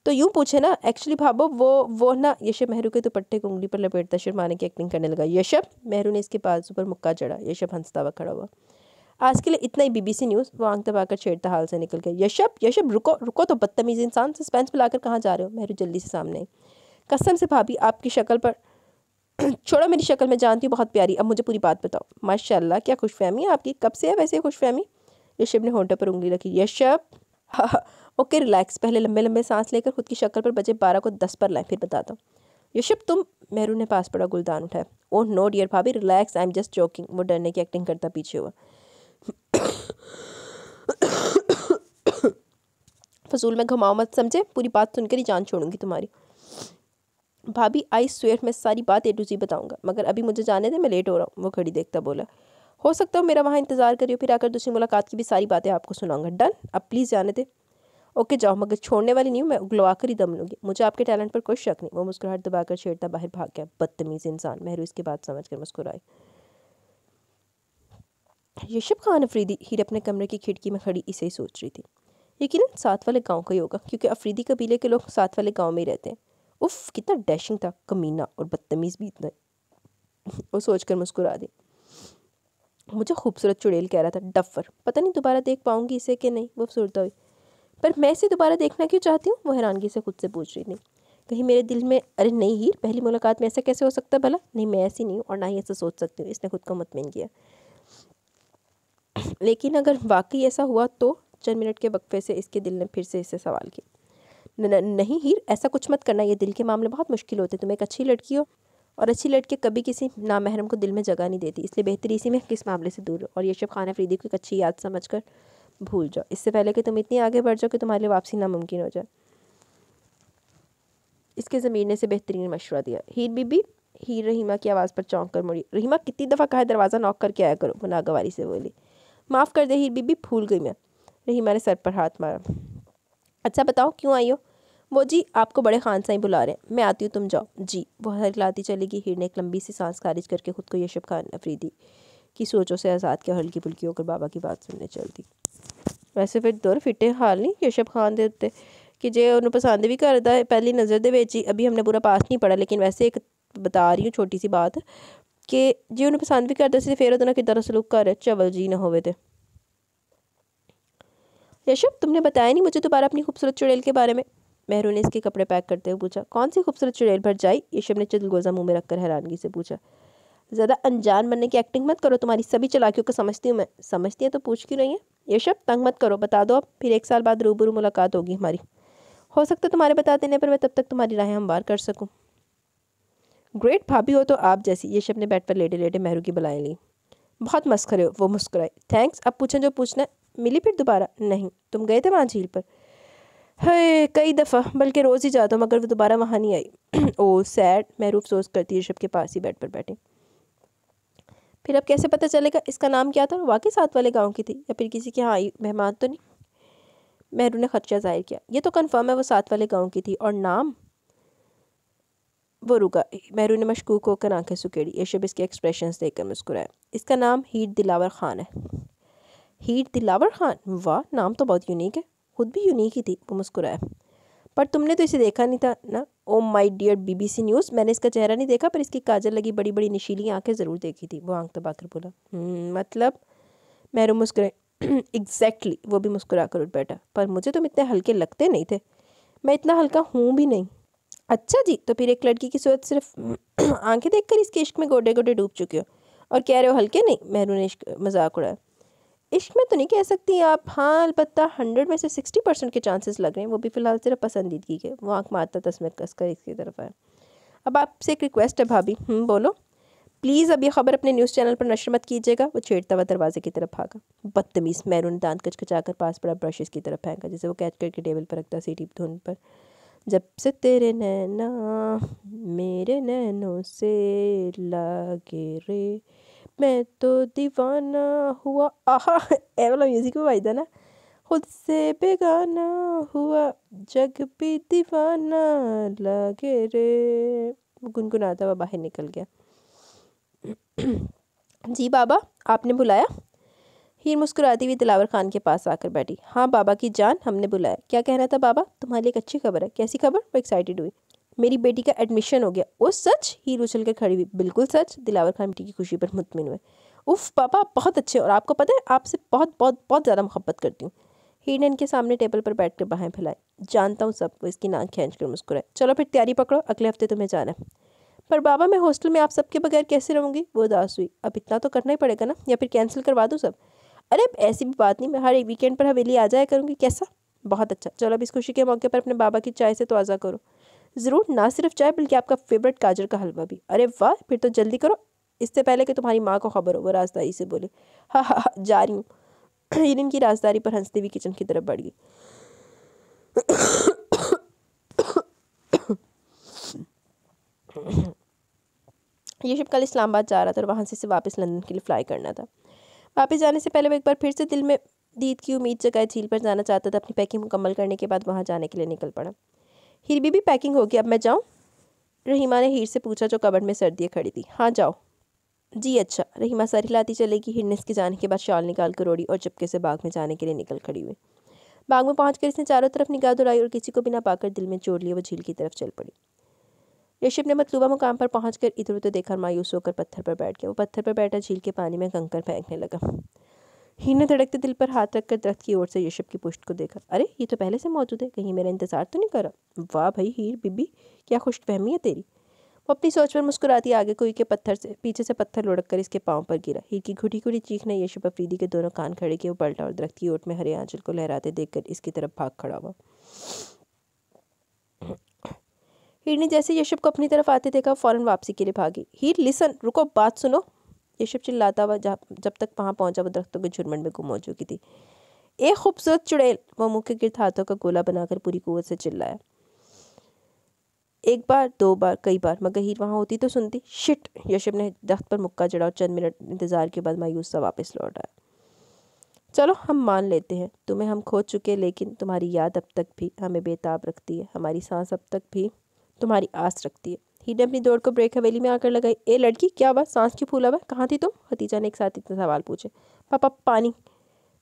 तो यूँ पूछे ना, एक्चुअली भाबो वो ना। यशब मेहरू के दुपट्टे को उंगली पर लपेटता शर्माने की एक्टिंग करने लगा। यशब, मेहरू ने इसके पास ऊपर मुक्का चढ़ा। यशब हंसता हुआ खड़ा हुआ। आज के लिए इतना ही बीबीसी न्यूज़। वो आंख दबाकर छेड़ता हाल से निकल गया। यशब, यशब रुको रुको तो बदतमीज़ इंसान, सस्पेंस में लाकर कहाँ जा रहे हो? मेहरू जल्दी से सामने आई। कसम से भाभी, आपकी शक्ल पर छोड़ो, मेरी शक्ल मैं जानती हूँ बहुत प्यारी। अब मुझे पूरी बात बताओ। माशाल्लाह, क्या खुशफहमी है आपकी। कब से है वैसे खुशफहमी? यशब ने होंठों पर उंगली रखी। यशब, हाँ, ओके रिलैक्स। पहले लंबे लंबे सांस लेकर खुद की शक्ल पर बजे 12 को 10 पर लाएं, फिर बताता हूँ। यशब तुम। मेहरू ने पास पड़ा गुलदान उठाया। ओह नो डियर भाभी, relax, I am just joking. वो डरने की एक्टिंग करता पीछे हुआ। फजूल में घुमाओ मत, समझे? पूरी बात सुनकर ही जान छोड़ूंगी तुम्हारी। भाभी आई स्वेयर मैं सारी बात ए टू जी बताऊंगा, मगर अभी मुझे जाने दे, मैं लेट हो रहा हूँ। वो घड़ी देखता बोला। हो सकता है मेरा वहाँ इंतज़ार करियो, फिर आकर दूसरी मुलाकात की भी सारी बातें आपको सुनाऊंगा। डन? अब प्लीज़ जाने दे। ओके जाओ, मगर छोड़ने वाली नहीं हूँ मैं, उगलवा कर ही दम लूँगी। मुझे आपके टैलेंट पर कोई शक नहीं। वो मुस्कुराहट दबाकर छेड़ता बाहर भाग गया। बदतमीज़ इंसान। मेहरू इसकी बात समझ कर मुस्कुराई। यशब खान अफरीदी। हीर अपने कमरे की खिड़की में खड़ी इसे ही सोच रही थी। यकीनन साथ वाले गांव का ही होगा, क्योंकि अफरीदी कबीले के लोग साथ वाले गांव में ही रहते हैं। उफ़ कितना डैशिंग था, कमीना और बदतमीज़ भी इतना। वो सोचकर मुस्कुरा दी। मुझे खूबसूरत चुड़ैल कह रहा था, डफर। पता नहीं दोबारा देख पाऊंगी इसे कि नहीं, वो अफसरदा हुई। पर मैं इसे दोबारा देखना क्यों चाहती हूँ? वो हैरानगी से खुद से पूछ रही थी। कहीं मेरे दिल में, अरे नहीं हीर, पहली मुलाकात में ऐसा कैसे हो सकता है भला? नहीं, मैं ऐसी नहीं हूँ और ना ही ऐसा सोच सकती हूँ। इसने खुद को मुतमिन किया। लेकिन अगर वाकई ऐसा हुआ तो? चंद मिनट के वक्फे से इसके दिल ने फिर से इससे सवाल किया। नहीं हीर, ऐसा कुछ मत करना। ये दिल के मामले बहुत मुश्किल होते। तुम एक अच्छी लड़की हो और अच्छी लड़की कभी किसी नामहरम को दिल में जगह नहीं देती, इसलिए बेहतर इसी में किस मामले से दूर हो और यशब खान अफरीदी को एक अच्छी याद समझकर भूल जाओ, इससे पहले कि तुम इतनी आगे बढ़ जाओ कि तुम्हारे लिए वापसी नामुमकिन हो जाए। इसके ज़मीर ने से बेहतरीन मशवरा दिया। हीर बीबी। हीर रहीमा की आवाज़ पर चौंक कर मुड़ी। रहीमा, कितनी दफ़ा कहा दरवाज़ा नॉक करके आया करो? वो नागवारी से बोली। माफ़ कर दे हीर बीबी, भूल गई मैं। रहीमा ने सर पर हाथ मारा। अच्छा बताओ क्यों आई हो? वो जी आपको बड़े खान साईं बुला रहे हैं। मैं आती हूँ, तुम जाओ। जी। वो हरलाती चलेगी। हीर ने एक लंबी सी सांस खारिज करके खुद को यशब खान अफरीदी की सोचों से आज़ाद किया। हल्की फुल्की होकर बाबा की बात सुनने चल दी। वैसे फिर दौर फिटे हाल नहीं यशब खान दे उत्ते कि जे उन्हें पसंद भी करता है पहली नज़र दे विच ही। अभी हमने पूरा पास नहीं पढ़ा, लेकिन वैसे एक बता रही हूँ छोटी सी बात कि जे उन्हें पसंद भी करता सी फिर उन्हें कितना सलूक कर चवल जी ना होवे ते। यशब तुमने बताया नहीं मुझे दोबारा अपनी खूबसूरत चुड़ैल के बारे में। मेहरू ने इसके कपड़े पैक करते हुए पूछा। कौन सी खूबसूरत चुड़ैल भर जाई? यशब ने चिलगोज़ा मुंह में रखकर हैरानगी से पूछा। ज़्यादा अनजान बनने की एक्टिंग मत करो, तुम्हारी सभी चालाकियों को समझती हूँ मैं। समझती है तो पूछ क्यों रही है? यशब तंग मत करो, बता दो अब, फिर 1 साल बाद रूबरू मुलाकात होगी हमारी। हो सकता है तुम्हारे बता देने पर मैं तब तक तुम्हारी राहें हमवार कर सकूँ। ग्रेट भाभी हो तो आप जैसी। यशब ने बेड पर लेटे लेटे मेहरू की बलाएं ली। बहुत मस्खरे हो। वो मुस्कुराई। थैंक्स। अब पूछें जो पूछना है। मिली फिर दोबारा? नहीं। तुम गए थे वहाँ झील पर? है कई दफ़ा, बल्कि रोज़ ही जाता हूँ, मगर वो दोबारा वहाँ नहीं आई। ओह सैड। मेहरू अफसोस करती यशब के पास ही बेड पर बैठे। फिर अब कैसे पता चलेगा इसका नाम क्या था? वाकई साथ वाले गांव की थी या फिर किसी के यहाँ आई मेहमान तो नहीं? मेहरू ने खदशा जाहिर किया। ये तो कन्फर्म है वो साथ वाले गांव की थी। और नाम? वो रुका। मेहरू ने मशकूक होकर आंखें सुकेड़ी। यशब इसके एक्सप्रेशंस देखकर मुस्कुराया। इसका नाम हीर दिलावर खान है। हीर दिलावर खान? वाह, नाम तो बहुत यूनिक है। खुद भी यूनिक ही थी। वो मुस्कुराया। पर तुमने तो इसे देखा नहीं था ना? Oh my dear BBC news, मैंने इसका चेहरा नहीं देखा, पर इसकी काजल लगी बड़ी बड़ी नशीली आंखें ज़रूर देखी थी। वो आंख दबाकर बोला। मतलब? मेहरू मुस्कुराई। एग्जैक्टली। वो भी मुस्कुरा कर उठ बैठा। पर मुझे तुम इतने हल्के लगते नहीं थे। मैं इतना हल्का हूँ भी नहीं। अच्छा जी, तो फिर एक लड़की की सूरत सिर्फ आंखें देखकर इसके इश्क में गोडे गोडे डूब चुके हो और कह रहे हो हल्के नहीं? मेहरू ने इश्क मजाक उड़ाया। इश्क में तो नहीं कह सकती आप। हाँ अलबत्ता 100 में से 60% के चांसेस लग रहे हैं, वो भी फ़िलहाल सिर्फ पसंदीदगी के। वो आंख मारता तस्वीर कसकर इसकी तरफ आया। अब आपसे एक रिक्वेस्ट है भाभी। बोलो। प्लीज़ अब ये खबर अपने न्यूज़ चैनल पर नशर मत कीजिएगा। वो छेड़ता हुआ दरवाजे की तरफ भागा। बदतमीज़। मेहरू ने दांत कचकचाकर पास पड़ा ब्रशेस की तरफ फेंका, जिसे वो कैच करके टेबल पर रखता सीटी धुन पर। जब से तेरे नैना मेरे नैनों से लागे रे, मैं तो दीवाना हुआ। आहा ए वाला म्यूजिक में वाइदा ना। खुद से बेगाना हुआ, जग भी दीवाना लगे रे। वो गुनगुनाता हुआ बाहर निकल गया। जी बाबा, आपने बुलाया? हीर मुस्कुराती हुई दिलावर खान के पास आकर बैठी। हाँ बाबा की जान, हमने बुलाया। क्या कहना था बाबा? तुम्हारे लिए एक अच्छी खबर है। कैसी खबर? वो एक्साइटेड हुई। मेरी बेटी का एडमिशन हो गया। ओ सच? हीर उछल कर खड़ी हुई। बिल्कुल सच। दिलावर खान बेटी की खुशी पर मुतमिन हुए। उफ पापा, बहुत अच्छे। और आपको पता है, आपसे बहुत बहुत बहुत ज़्यादा मोहब्बत करती हूँ। हीर ने इनके सामने टेबल पर बैठकर बाहें फैलाई। जानता हूँ सब। वो इसकी नाक खींच कर मुस्कुराए। चलो फिर तैयारी पकड़ो, अगले हफ्ते तुम्हें जाना है। पर बाबा, मैं हॉस्टल में आप सबके बगैर कैसे रहूँगी? वो उदास हुई। अब इतना तो करना ही पड़ेगा ना, या फिर कैंसिल करवा दूँ सब? अरे ऐसी भी बात नहीं, मैं हर एक वीकेंड पर हवेली आ जाया करूँगी। कैसा? बहुत अच्छा। चलो अब इस खुशी के मौके पर अपने बाबा की चाय से तवाज़ा करो। ज़रूर, ना सिर्फ चाय बल्कि आपका फेवरेट गाजर का हलवा भी। अरे वाह, फिर तो जल्दी करो, इससे पहले कि तुम्हारी माँ को खबर हो। वो राजदारी से बोली। हाँ हाँ हाँ, जा रही हूँ। हिरन की राजदारी पर हंसती हुई किचन की तरफ बढ़ गई। ये कल इस्लामाबाद जा रहा था और वहाँ से वापस लंदन के लिए फ़्लाई करना था। वापस जाने से पहले वो एक बार फिर से दिल में दीद की उम्मीद जगाए झील पर जाना चाहता था। अपनी पैकिंग मुकम्मल करने के बाद वहाँ जाने के लिए निकल पड़ा। हीर बीबी, पैकिंग होगी, अब मैं जाऊँ? रहीमा ने हीर से पूछा, जो कबर्ड में सर्दियाँ खड़ी थी। हाँ जाओ। जी अच्छा। रहीमा सर हिलाती चलेगी। हीर ने इसके जाने के बाद शॉल निकाल कर ओढ़ी और चुपके से बाग में जाने के लिए निकल खड़ी हुई। बाग में पहुंचकर इसने चारों तरफ निगाह दौड़ाई और किसी को बिना पाकर दिल में जोड़ लिए वो झील की तरफ चल पड़ी। ऋषभ ने मतलूबा मुकाम पर पहुंचकर इधर उधर देखा, मायूस होकर पत्थर पर बैठ गया। वो पत्थर पर बैठा झील के पानी में कंकर फेंकने लगा। हीर ने धड़कते दिल पर हाथ रखकर दरख्त की ओर से ऋषभ की पुष्ट को देखा। अरे ये तो पहले से मौजूद है, कहीं मेरा इंतजार तो नहीं करा? वाह भाई हीर बीबी, क्या खुशफहमी है तेरी। वो अपनी सोच पर मुस्कुराती आगे कोई के पत्थर से पीछे से पत्थर लुढ़क कर इसके पांव पर गिरा। हीर की घुटी घुटी चीख ने यूसुफ अफरीदी के दोनों कान खड़े किए। वो पलटा और दरख्त की ओट में हरे आंचल को लहराते देखकर इसकी तरफ भाग खड़ा हुआ। हीर ने जैसे यूसुफ को अपनी तरफ आते देखा, फौरन वापसी के लिए भागी। हीर लिसन, रुको, बात सुनो। यूसुफ चिल्लाता हुआ जब तक वहां पहुंचा वो दरख्तों के झुरमुट में गुम हो चुकी थी। ए खूबसूरत चुड़ैल, वो मुंह के गिर्द हाथों का गोला बनाकर पूरी कुव्वत से चिल्लाया। एक बार, दो बार, कई बार, मगर हीर वहाँ होती तो सुनती। शिट। यूसुफ ने दरख्त पर मुक्का जड़ा और चंद मिनट इंतजार के बाद मायूस सा वापस लौट आया। चलो हम मान लेते हैं, तुम्हें हम खो चुके, लेकिन तुम्हारी याद अब तक भी हमें बेताब रखती है। हमारी सांस अब तक भी तुम्हारी आस रखती है। हीर ने अपनी दौड़ को ब्रेक हवेली में आकर लगाई। ए लड़की, क्या बात, सांस क्यों फूला हुआ? कहाँ थी तुम? खतीजा ने एक साथ इतने सवाल पूछे। पापा पानी,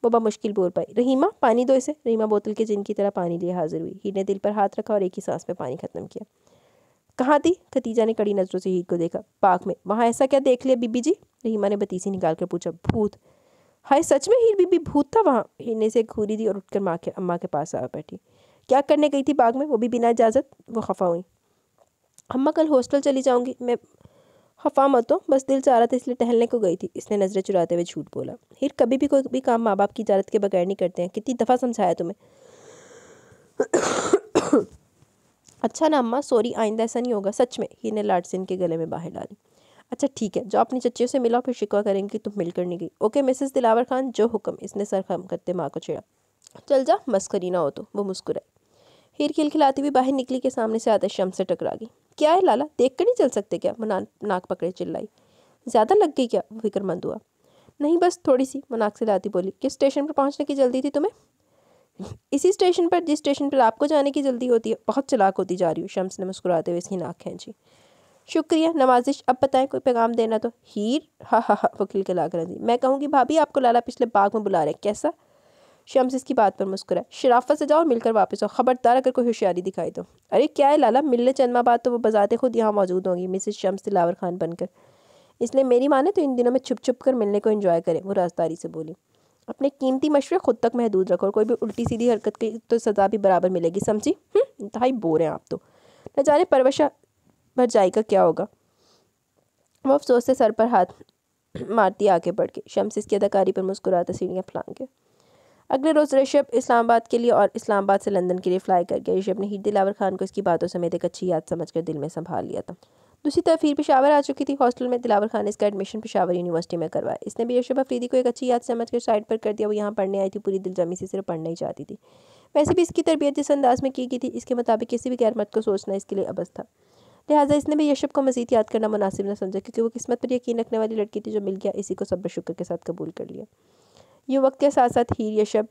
वो मुश्किल बोल पाई। रहीमा, पानी दो इसे। रहीमा बोतल के जिन की तरह पानी लिए हाजिर हुई। हीर ने दिल पर हाथ रखा और एक ही सांस में पानी खत्म किया। कहाँ थी? खतीजा ने कड़ी नजरों से हीर को देखा। पार्क में। वहाँ ऐसा क्या देख लिया बीबी जी? रहीमा ने बतीसी निकाल कर पूछा। भूत। हाय सच में हीर बीबी, भूत था वहाँ? हीर ने इसे घूरी दी और उठकर अम्मा के पास आ बैठी। क्या करने गई थी बाग में, वो भी बिना इजाज़त? वो खफा हुई। अम्मा कल हॉस्टल चली जाऊंगी मैं। खफा मत हो, बस दिल चाह रहा था इसलिए टहलने को गई थी, इसने नजरें चुराते हुए झूठ बोला। हीर, कभी भी कोई भी काम माँ बाप की इजाज़त के बगैर नहीं करते हैं, कितनी दफ़ा समझाया तुम्हें। अच्छा ना अम्मा, सॉरी, आइंदा ऐसा नहीं होगा, सच में। हीर ने लाड से इनके गले में बाहें डाली। अच्छा ठीक है, जो अपनी चच्चियों से मिला फिर शिकवा करेंगे कि तुम मिलकर नहीं गई। ओके मिसेस दिलावर खान, जो हुक्म। इसने सर खम करते माँ को छेड़ा। चल जा, मस्करी ना हो तो। वो मुस्कुराई। हीर खिलखिलाती हुई बाहर निकली के सामने से आते शम्स से टकरा गई। क्या है लाला, देख कर नहीं चल सकते क्या? वो नाक पकड़े चिल्लाई। ज़्यादा लग गई क्या? वो फिक्रमंद हुआ। नहीं बस थोड़ी सी, वो नाक से लाती बोली। किस स्टेशन पर पहुँचने की जल्दी थी तुम्हें? इसी स्टेशन पर जिस स्टेशन पर आपको जाने की जल्दी होती है। बहुत चालाक होती जा रही हूँ, शम्स ने मुस्कुराते हुए इसकी नाक खींची। शुक्रिया नवाजिश, अब बताएं कोई पैगाम देना तो। हीर हा हा हा, वो खिलखिला कर दी। मैं कहूँगी भाभी, आपको लाला पिछले बाग में बुला रहे। कैसा? शम्स इसकी बात पर मुस्कुराए। शराफत से जाओ और मिलकर वापस आओ, खबरदार अगर कोई होशियारी दिखाई तो। अरे क्या है लाला, मिलने चंद माह बाद तो वो बजाते खुद यहाँ मौजूद होंगी, मिसेस शम्स दिलावर खान बनकर। इसलिए मेरी माने तो इन दिनों में छुप छुप कर मिलने को एंजॉय करें, वो राजदारी से बोली। अपने कीमती मशवरे खुद तक महदूद रखो और कोई भी उल्टी सीधी हरकत की तो सज़ा भी बराबर मिलेगी, समझी? इंतहाई बोर हैं आप तो। न जाने परवशा भर जाएगा क्या होगा। वो अफसोस से सर पर हाथ मारती आगे बढ़ गई। शम्स इसकी अदाकारी पर मुस्कुराता सीढ़ियाँ फलांग गया। अगले रोज़ ऋषभ इस्लामाबाद के लिए और इस्लामाबाद से लंदन के लिए फ़्लाई कर गया। ऋषभ ने हीर दिलावर खान को इसकी बातों समेत एक अच्छी याद समझकर दिल में संभाल लिया था। दूसरी तरफ हीर पेशावर आ चुकी थी। हॉस्टल में दिलावर खान ने इसका एडमिशन पेशावर यूनिवर्सिटी में करवाया। इसने भी ऋषभ अफरीदी को एक अच्छी याद समझकर साइड पर कर दिया। वो यहाँ पढ़ने आई थी, पूरी दिलजमी से सिर्फ पढ़ना ही चाहती थी। वैसे भी इसकी तरबियत जिस अंदाज में की गई थी, इसके मुताबिक किसी भी गैर मत को सोचना इसके लिए अबस था। लिहाजा इसने भी ऋषभ को मज़ीद याद करना मुनासिब न समझा, क्योंकि वो किस्मत पर यकीन रखने वाली लड़की थी। जो मिल गया, इसी को सब्र शुक्र के साथ कबूल कर लिया। यूँ वक्त के साथ साथ हीर ऋषभ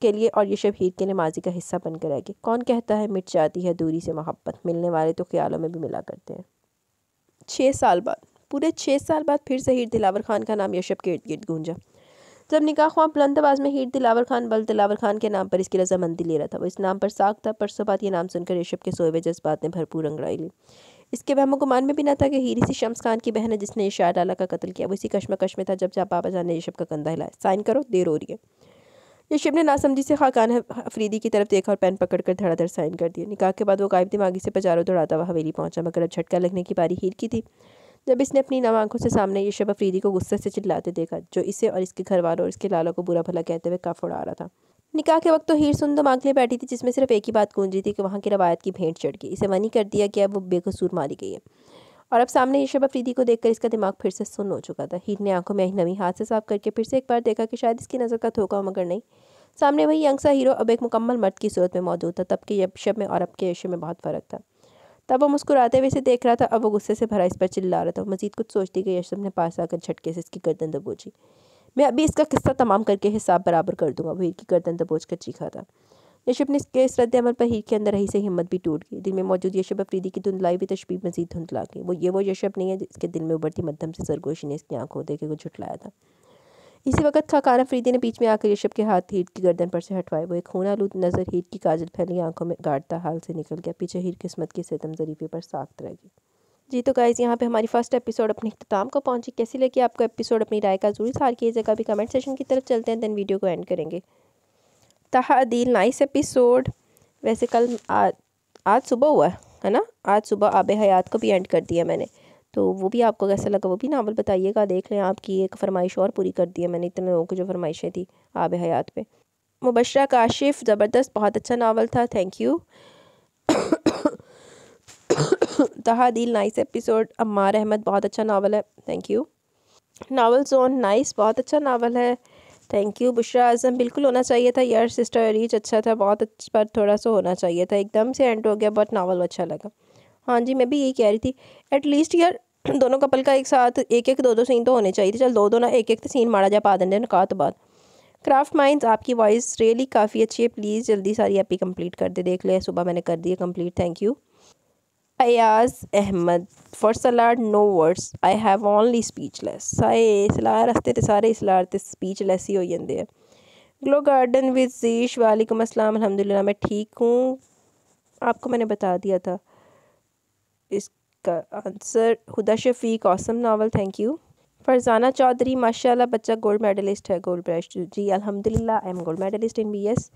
के लिए और ऋषभ हीर के लिए माजी का हिस्सा बनकर रहेगी। कौन कहता है मिट जाती है दूरी से मोहब्बत, मिलने वाले तो ख्यालों में भी मिला करते हैं। 6 साल बाद, पूरे 6 साल बाद फिर से हीर दिलावर खान का नाम यशब के इर्द गिर्द गूंजा। जब निकाह ख्वाब बुलंद आवाज़ में हीर दिलावर खान बल दिलावर खान के नाम पर इसकी रजामंदी ले रहा था, वो इस नाम पर साख था। परसों बाद ये नाम सुनकर यशब के सोए हुए जज्बात ने भरपूर अंगड़ाई ली। इसके वहमो गुमान में भी न था कि हीर इसी शम्स खान की बहन है जिसने ये शार डाला का कत्ल किया। वो इसी कश्मकश में था जब बाबा जान ने यशब का कंधा हिलाया, साइन करो, देर हो रही है। यशब ने नासमझी से खाकान अफरीदी की तरफ देखा और पेन पकड़कर धड़ाधड़ साइन कर दिया। निकाह के बाद वो गायब दिमागी से पचारों दौड़ाता हुआ हवेली पहुंचा, मगर अब झटका लगने की बारी हीर की थी जब इसने अपनी नम आंखों से सामने यशब अफरीदी को गुस्से से चिल्लाते देखा, जो इसे और इसके घर वालों और इसके लालों को बुरा भला कहते हुए कफ उड़ा रहा था। निकाह के वक्त तो हीर सुन दिमाग लिए बैठी थी, जिसमें सिर्फ एक ही बात गूंज रही थी कि वहाँ की रवायत की भेंट चढ़ गई, इसे मनी कर दिया कि अब वो बेकसूर मारी गई है। और अब सामने यशब अफरीदी को देखकर इसका दिमाग फिर से सुन्न हो चुका था। हीर ने आंखों में नमी हाथ से साफ करके फिर से एक बार देखा कि शायद इसकी नज़र का धोखा, मगर नहीं। सामने वही यंग सा हीरो अब एक मुकम्मल मर्द की सूरत में मौजूद था। तब के यशब में और अब के यशब में बहुत फ़र्क था। तब वो मुस्कुराते हुए इसे देख रहा था, अब वो गुस्से से भरा इस पर चिल्ला रहा था। मजीद कुछ सोचती गई, यशब ने पास आकर झटके से इसकी गर्दन दबोची। मैं अभी इसका किस्सा तमाम करके हिसाब बराबर कर दूंगा, वो हीर की गर्दन दबोच कर चीखा था। यशब ने इसके इस रद्द अमल पर हीर के अंदर रही से हिम्मत भी टूट गई। दिल में मौजूद यशब अफरीदी की धुंधलाई भी तशबीह मजीद धुंधला गई। वो यशब नहीं है जिसके दिल में उभरती मध्यम से सरगोशी ने इसकी आंखों देखे को झुटलाया था। इसी वक्त खाकान अफरीदी ने बीच में आकर यशब के हाथ हीर की गर्दन पर से हटवाए। वो एक खून आलूद नज़र हीर की काजल फैली आंखों में गाड़ता हाल से निकल गया। पीछे हीर किस्मत की सितम ज़रीफ़े पर साख्त रह गई। जी तो गाइज़, यहाँ पे हमारी फर्स्ट एपिसोड अपने इख्तिताम को पहुँची। कैसी लगी आपको एपिसोड? अपनी राय का ज़रूर इज़हार कीजिएगा। अभी कमेंट सेशन की तरफ चलते हैं, देन वीडियो को एंड करेंगे। ताहा अदील, नाइस एपिसोड। वैसे कल आज सुबह हुआ है ना, आज सुबह आबे हयात को भी एंड कर दिया मैंने, तो वो भी आपको कैसा लगा वो भी नावल बताइएगा। देख लें, आपकी एक फरमाइश और पूरी कर दी है मैंने, इतने लोगों की जो फरमाइशें थी आबे हयात पे। मुबशरा काशिफ, ज़बरदस्त, बहुत अच्छा नावल था, थैंक यू। ताहा दिल, नाइस एपिसोड। अम्मार अहमद, बहुत अच्छा नावल है, thank you. Novel zone, nice, बहुत अच्छा नावल है, थैंक यू। बुशरा आज़म, बिल्कुल होना चाहिए था यार। सिस्टर रीच अच्छा था, बहुत अच्छा, पर थोड़ा सा होना चाहिए था, एकदम से एंड हो गया, बट नावल अच्छा लगा। हाँ जी, मैं भी यही कह रही थी, एटलीस्ट यार दोनों कपल का एक साथ एक एक दो दो सीन तो होने चाहिए थे। चल दो ना, एक एक सीन मारा जा पा देंगे निकाह तो बाद। क्राफ्ट माइंड्स, आपकी वॉइस रियली काफ़ी अच्छी है, प्लीज़ जल्दी सारी एपी कंप्लीट कर दे। देख ले, सुबह मैंने कर दी है complete, thank you. Ayaz Ahmed, for salad no words, I have only speechless. सारे सलाह रस्ते ते सारे सलाह ते स्पीचलेस ही हो जाते हैं। ग्लो गार्डन विद जीश, वालेकुम अस्सलाम, अल्हम्दुलिल्लाह मैं ठीक हूँ, आपको मैंने बता दिया था इसका answer. Huda Shafiq, awesome novel, thank you. Farzana Chaudhary, माशाल्लाह बच्चा गोल्ड मेडलिस्ट है, गोल्ड ब्रश जी अल्हम्दुलिल्लाह, I am gold medalist in BS,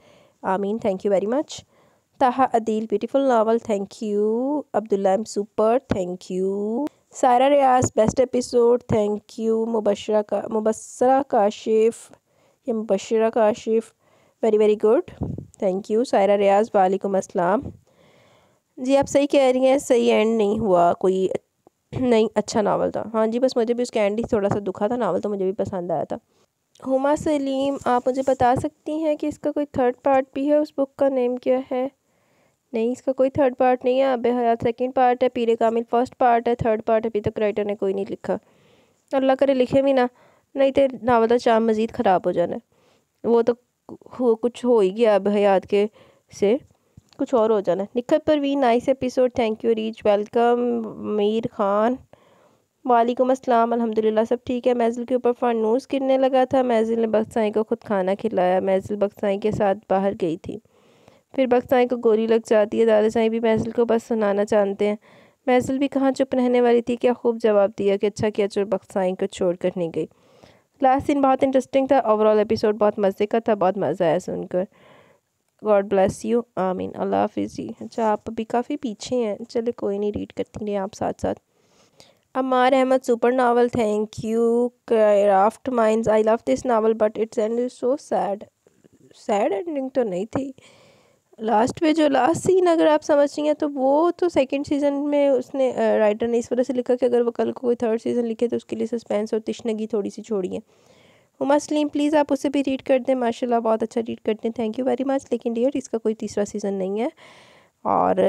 आमीन, thank you very much. Taha Adeel, beautiful novel, thank you. Abdullah, M super, thank you. Saira Riaz, best episode, thank you. Mubassara Kashif या Mubashra Kashif, very very good, thank you. Saira Riaz, वालेकुम अस्सलाम। जी आप सही कह रही हैं, सही एंड नहीं हुआ कोई, नहीं अच्छा नावल था। हाँ जी, बस मुझे भी उसका एंड ही थोड़ा सा दुखा था, नावल तो मुझे भी पसंद आया था। हुमा सलीम, आप मुझे बता सकती हैं कि इसका कोई थर्ड पार्ट भी है? उस बुक का नेम क्या है? नहीं, इसका कोई थर्ड पार्ट नहीं है। आबे हयात सेकंड पार्ट है, पीरे कामिल फर्स्ट पार्ट है, थर्ड पार्ट अभी तक राइटर ने कोई नहीं लिखा। अल्लाह करे लिखे भी ना, नहीं तो नावल का चाम मज़ीद ख़राब हो जाना है। वो तो कुछ हो ही गया आबे हयात के से, कुछ और हो जाना है। Nikhat Parveen, nice episode, thank you. Reach, welcome. Mir Khan, वालेकुम अस्सलाम, अल्हम्दुलिल्लाह सब ठीक है। मैज़िल के ऊपर फानूस गिरने लगा था, मैज़िल ने बख्साई को खुद खाना खिलाया। मैज़िल बख्साई के साथ बाहर गई थी, फिर बख्साई को गोली लग जाती है। दादा साईं भी मैज़िल को बस सुनाना जानते हैं। मैज़िल भी कहाँ चुप रहने वाली थी, क्या खूब जवाब दिया कि अच्छा किया जो बख्साई को छोड़ कर नहीं गई। लास्ट सीन बहुत इंटरेस्टिंग था, ओवरऑल एपिसोड बहुत मज़े का था, बहुत मज़ा आया सुनकर। गॉड ब्लेस यू, आमीन, अल्लाह हाफिज़ जी। अच्छा आप अभी काफ़ी पीछे हैं, चले कोई नहीं, रीड करती रहे आप साथ साथ। Ammar Ahmed, super novel, thank you. Craft minds, I love this novel but it's end is so sad. Sad ending तो नहीं थी, लास्ट में जो लास्ट सीन अगर आप समझ रही हैं तो वो तो सेकंड सीज़न में उसने राइटर ने इस वजह से लिखा कि अगर वो कल को कोई थर्ड सीज़न लिखे तो उसके लिए सस्पेंस और तिश्नगी थोड़ी सी छोड़ी है। हुमा सलीम, प्लीज़ आप उसे भी रीड कर दें, माशाल्लाह बहुत अच्छा रीड करते हैं, थैंक यू वेरी मच। लेकिन डियर इसका कोई तीसरा सीज़न नहीं है और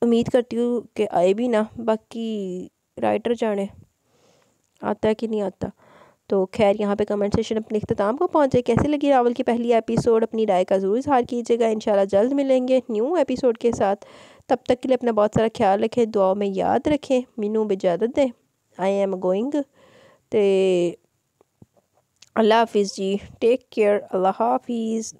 उम्मीद करती हूँ कि आए भी ना, बाकी राइटर जाने आता है कि नहीं आता। तो खैर यहाँ पे कमेंट सेशन अपने इख्तिताम को पहुँचे। कैसे लगी नावल की पहली एपिसोड? अपनी राय का ज़रूर इज़हार कीजिएगा। इंशाल्लाह जल्द मिलेंगे न्यू एपिसोड के साथ, तब तक के लिए अपना बहुत सारा ख्याल रखें, दुआओं में याद रखें। मीनू इजाज़त दें, आई एम गोइंग। ते अल्लाह हाफिज़ जी, टेक केयर, अल्लाह हाफिज़।